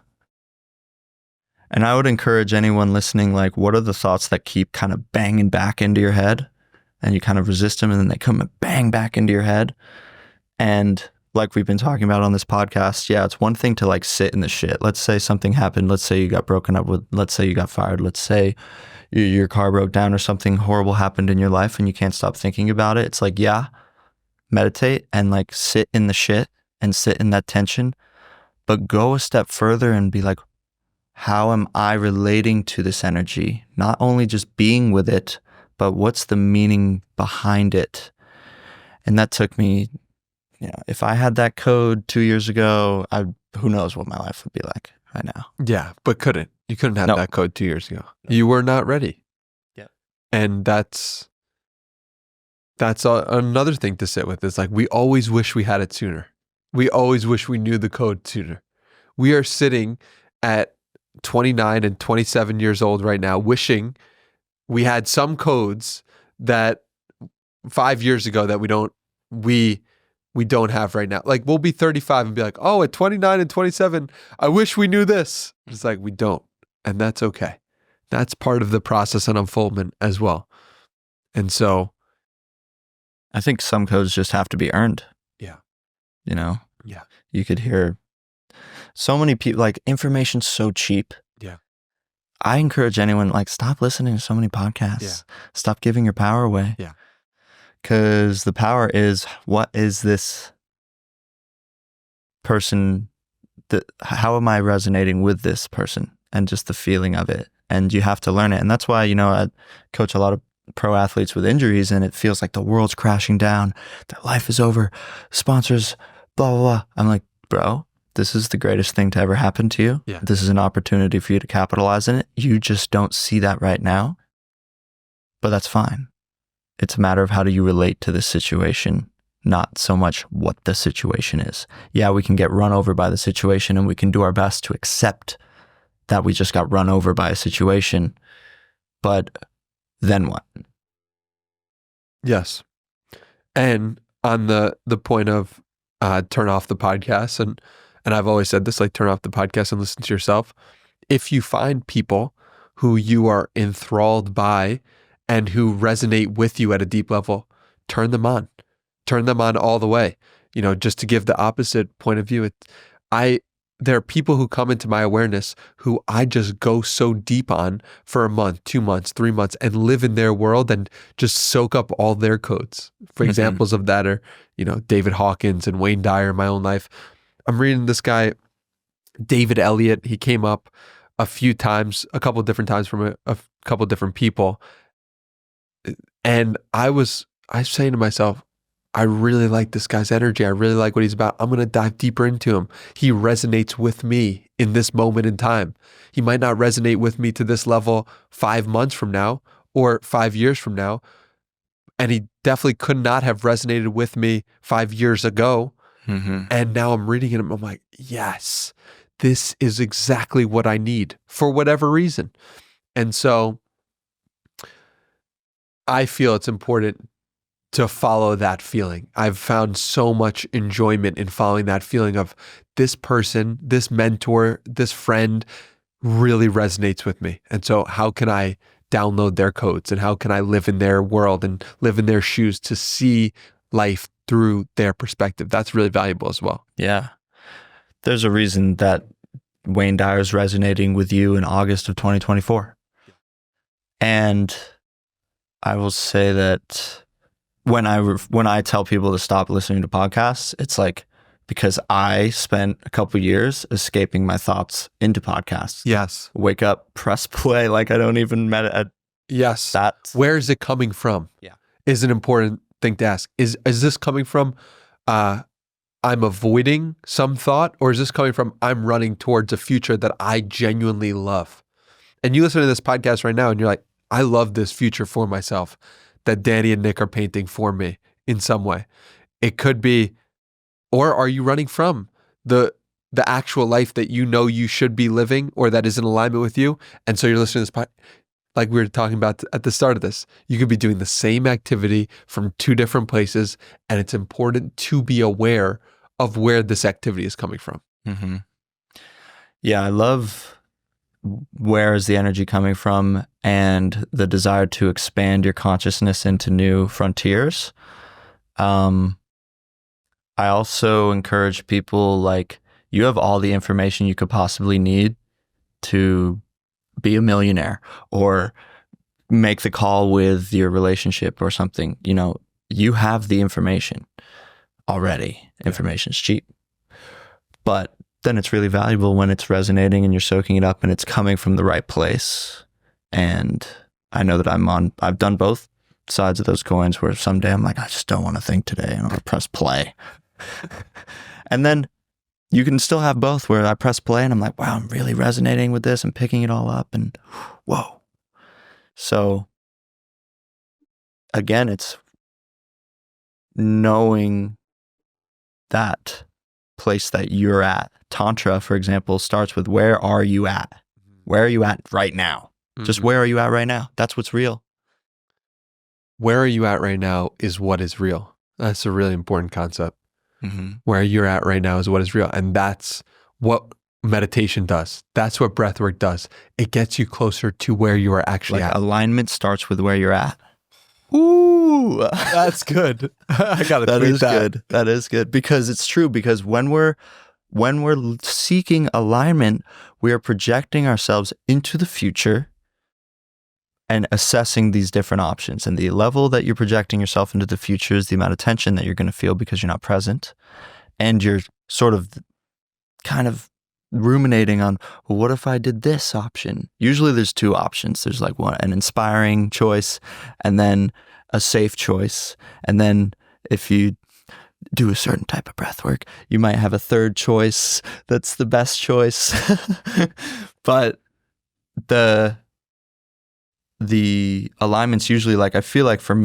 And I would encourage anyone listening, like, what are the thoughts that keep kind of banging back into your head, and you kind of resist them, and then they come and bang back into your head. And like we've been talking about on this podcast, yeah, it's one thing to like sit in the shit. Let's say something happened. Let's say you got broken up with, let's say you got fired. Let's say your car broke down or something horrible happened in your life and you can't stop thinking about it. It's like, yeah, meditate and like sit in the shit and sit in that tension, but go a step further and be like, how am I relating to this energy? Not only just being with it, but what's the meaning behind it? And that took me, you know, if I had that code 2 years ago, who knows what my life would be like right now. Yeah, but you couldn't have No. that code 2 years ago. You were not ready. Yeah. And that's another thing to sit with is like, we always wish we had it sooner. We always wish we knew the code sooner. We are sitting at 29 and 27 years old right now, wishing we had some codes that 5 years ago that we don't have right now. Like we'll be 35 and be like, oh, at 29 and 27, I wish we knew this. It's like, we don't. And that's okay. That's part of the process and unfoldment as well. And so I think some codes just have to be earned. Yeah. You know? Yeah. You could hear so many people, like information's so cheap. Yeah. I encourage anyone, like, stop listening to so many podcasts. Yeah. Stop giving your power away. Yeah. Because the power is, what is this person, how am I resonating with this person? And just the feeling of it. And you have to learn it. And that's why, you know, I coach a lot of pro athletes with injuries and it feels like the world's crashing down. Their life is over. Sponsors, blah, blah, blah. I'm like, bro, this is the greatest thing to ever happen to you. Yeah. This is an opportunity for you to capitalize in it. You just don't see that right now. But that's fine. It's a matter of how do you relate to this situation, not so much what the situation is. Yeah, we can get run over by the situation and we can do our best to accept that we just got run over by a situation. But then what? Yes. And on the point of turn off the podcast, and I've always said this, like, turn off the podcast and listen to yourself. If you find people who you are enthralled by and who resonate with you at a deep level, turn them on. Turn them on all the way. You know, just to give the opposite point of view, there are people who come into my awareness who I just go so deep on for a month, 2 months, 3 months, and live in their world and just soak up all their codes. For examples of that are, you know, David Hawkins and Wayne Dyer in my own life. I'm reading this guy, David Elliott. He came up a couple different times from a couple different people. And I was saying to myself, I really like this guy's energy. I really like what he's about. I'm going to dive deeper into him. He resonates with me in this moment in time. He might not resonate with me to this level 5 months from now or 5 years from now. And he definitely could not have resonated with me 5 years ago. Mm-hmm. And now I'm reading it and I'm like, yes, this is exactly what I need for whatever reason. And so I feel it's important to follow that feeling. I've found so much enjoyment in following that feeling of this person, this mentor, this friend really resonates with me. And so how can I download their codes and how can I live in their world and live in their shoes to see life through their perspective? That's really valuable as well. Yeah. There's a reason that Wayne Dyer's resonating with you in August of 2024. And I will say that when I tell people to stop listening to podcasts, it's like because I spent a couple years escaping my thoughts into podcasts. Yes. Wake up, press play, like I don't even meditate. Yes. That. Where is it coming from? Yeah. Is an important thing to ask. Is this coming from I'm avoiding some thought, or is this coming from I'm running towards a future that I genuinely love? And you listen to this podcast right now and you're like, I love this future for myself that Danny and Nick are painting for me in some way. It could be, or are you running from the actual life that you know you should be living or that is in alignment with you? And so you're listening to this podcast, like we were talking about at the start of this, you could be doing the same activity from two different places, and it's important to be aware of where this activity is coming from. Mm-hmm. Yeah, I love where is the energy coming from and the desire to expand your consciousness into new frontiers. I also encourage people, like, you have all the information you could possibly need to be a millionaire or make the call with your relationship or something. You know, you have the information already. Information's cheap. But then it's really valuable when it's resonating and you're soaking it up and it's coming from the right place. And I know that I've done both sides of those coins where someday I'm like, I just don't want to think today. I'm going to press play. And then you can still have both where I press play and I'm like, wow, I'm really resonating with this and picking it all up and whoa. So again, it's knowing that place that you're at. Tantra, for example, starts with where are you at? Where are you at right now? Mm-hmm. Just where are you at right now? That's what's real. Where are you at right now is what is real. That's a really important concept. Mm-hmm. Where you're at right now is what is real. And that's what meditation does. That's what breathwork does. It gets you closer to where you are actually at. Alignment starts with where you're at. Ooh, that's good. I gotta tweet that. Good. That is good because it's true. Because when we're seeking alignment, we are projecting ourselves into the future and assessing these different options. And the level that you're projecting yourself into the future is the amount of tension that you're going to feel because you're not present, and you're sort of kind of ruminating on, well, what if I did this option? Usually there's two options. There's like an inspiring choice and then a safe choice. And then if you do a certain type of breath work, you might have a third choice that's the best choice. But the alignment's usually like, I feel like for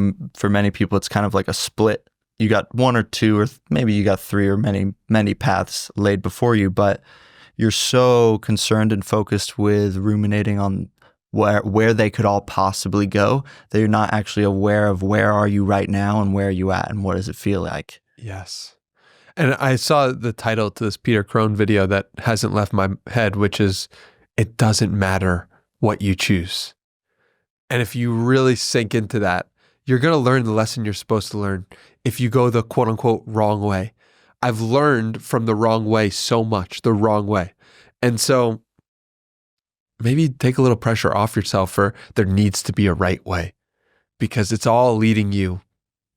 many people, it's kind of like a split. You got one or two, or maybe you got three or many paths laid before you, but you're so concerned and focused with ruminating on where they could all possibly go that you're not actually aware of where are you right now and where are you at and what does it feel like. Yes. And I saw the title to this Peter Crone video that hasn't left my head, which is, it doesn't matter what you choose. And if you really sink into that, you're going to learn the lesson you're supposed to learn if you go the quote unquote wrong way. I've learned from the wrong way so much, the wrong way. And so maybe take a little pressure off yourself for there needs to be a right way, because it's all leading you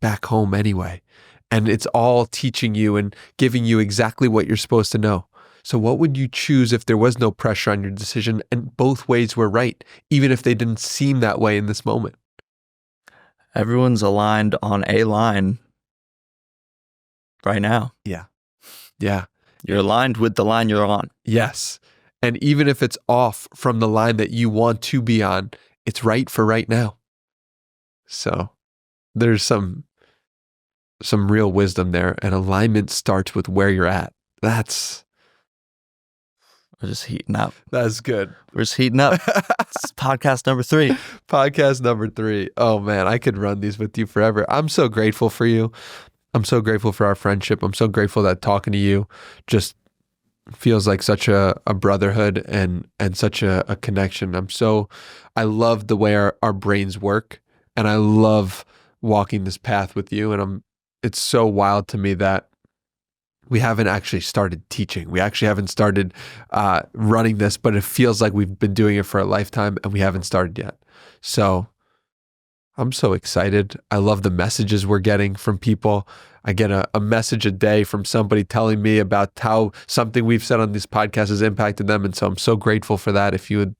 back home anyway. And it's all teaching you and giving you exactly what you're supposed to know. So what would you choose if there was no pressure on your decision and both ways were right, even if they didn't seem that way in this moment? Everyone's aligned on a line right now. Yeah. Yeah. You're aligned with the line you're on. Yes. And even if it's off from the line that you want to be on, it's right for right now. So there's some real wisdom there, and alignment starts with where you're at. That's We're just heating up. That's good. We're just heating up. It's podcast number 3. Podcast number 3. Oh man, I could run these with you forever. I'm so grateful for you. I'm so grateful for our friendship. I'm so grateful that talking to you just feels like such a brotherhood and such a connection. I love the way our brains work, and I love walking this path with you. And it's so wild to me that we haven't actually started teaching. We actually haven't started running this, but it feels like we've been doing it for a lifetime and we haven't started yet. So I'm so excited. I love the messages we're getting from people. I get a message a day from somebody telling me about how something we've said on this podcast has impacted them. And so I'm so grateful for that. If you would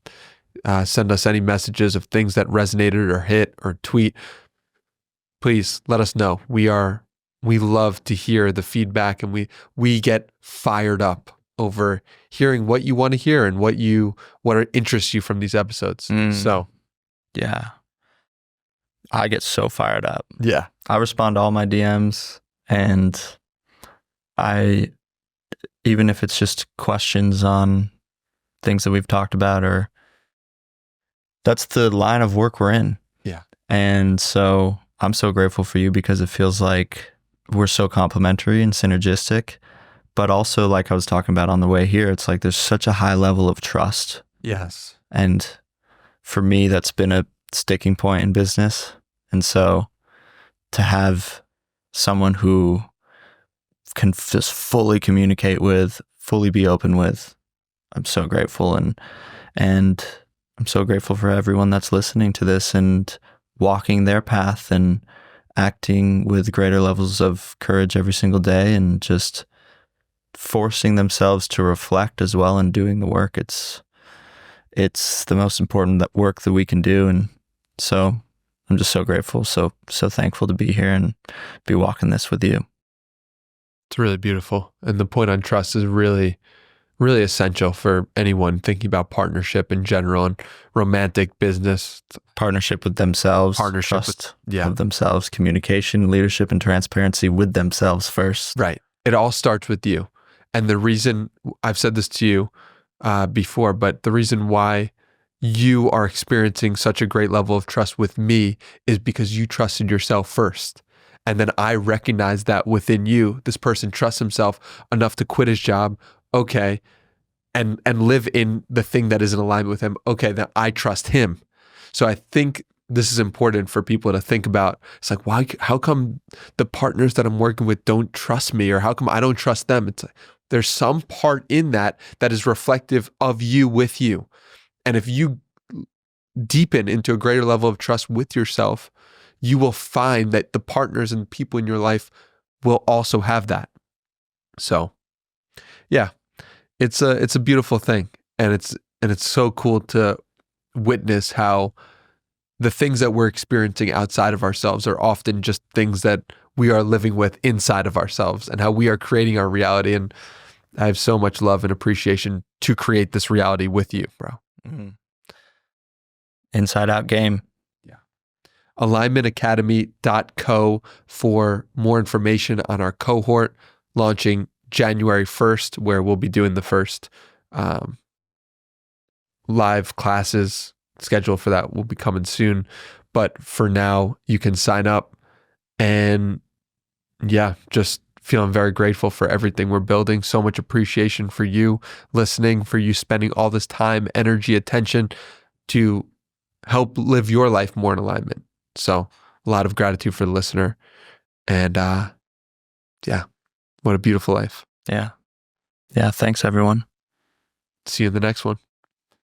send us any messages of things that resonated or hit or tweet, please let us know. We love to hear the feedback, and we get fired up over hearing what you want to hear and what interests you from these episodes. So yeah, I get so fired up. Yeah. I respond to all my DMs, and even if it's just questions on things that we've talked about, or that's the line of work we're in. Yeah. And so I'm so grateful for you, because it feels like we're so complementary and synergistic, but also, like I was talking about on the way here, it's like there's such a high level of trust. Yes. And for me, that's been a sticking point in business. And so to have someone who can just fully communicate with, fully be open with, I'm so grateful. And I'm so grateful for everyone that's listening to this and walking their path and acting with greater levels of courage every single day, and just forcing themselves to reflect as well and doing the work. It's the most important work that we can do. And so I'm just so grateful, so thankful to be here and be walking this with you. It's really beautiful. And the point on trust is really, really essential for anyone thinking about partnership in general and romantic business. Partnership with themselves, trust of themselves, communication, leadership, and transparency with themselves first. Right. It all starts with you. And the reason, I've said this to you before, but the reason why you are experiencing such a great level of trust with me is because you trusted yourself first. And then I recognize that within you, this person trusts himself enough to quit his job, okay, and live in the thing that is in alignment with him, okay, then I trust him. So I think this is important for people to think about. It's like, why? How come the partners that I'm working with don't trust me, or how come I don't trust them? It's like, there's some part in that is reflective of you with you. And if you deepen into a greater level of trust with yourself, you will find that the partners and people in your life will also have that. So yeah, it's a beautiful thing. And it's so cool to witness how the things that we're experiencing outside of ourselves are often just things that we are living with inside of ourselves, and how we are creating our reality. And I have so much love and appreciation to create this reality with you, bro. Mm-hmm. Inside out game. Yeah. alignmentacademy.co for more information on our cohort launching January 1st, where we'll be doing the first live classes. Schedule for that will be coming soon. But for now, you can sign up. And yeah, just feeling very grateful for everything we're building. So much appreciation for you listening, for you spending all this time, energy, attention to help live your life more in alignment. So a lot of gratitude for the listener. And yeah, what a beautiful life. Yeah. Yeah. Thanks, everyone. See you in the next one.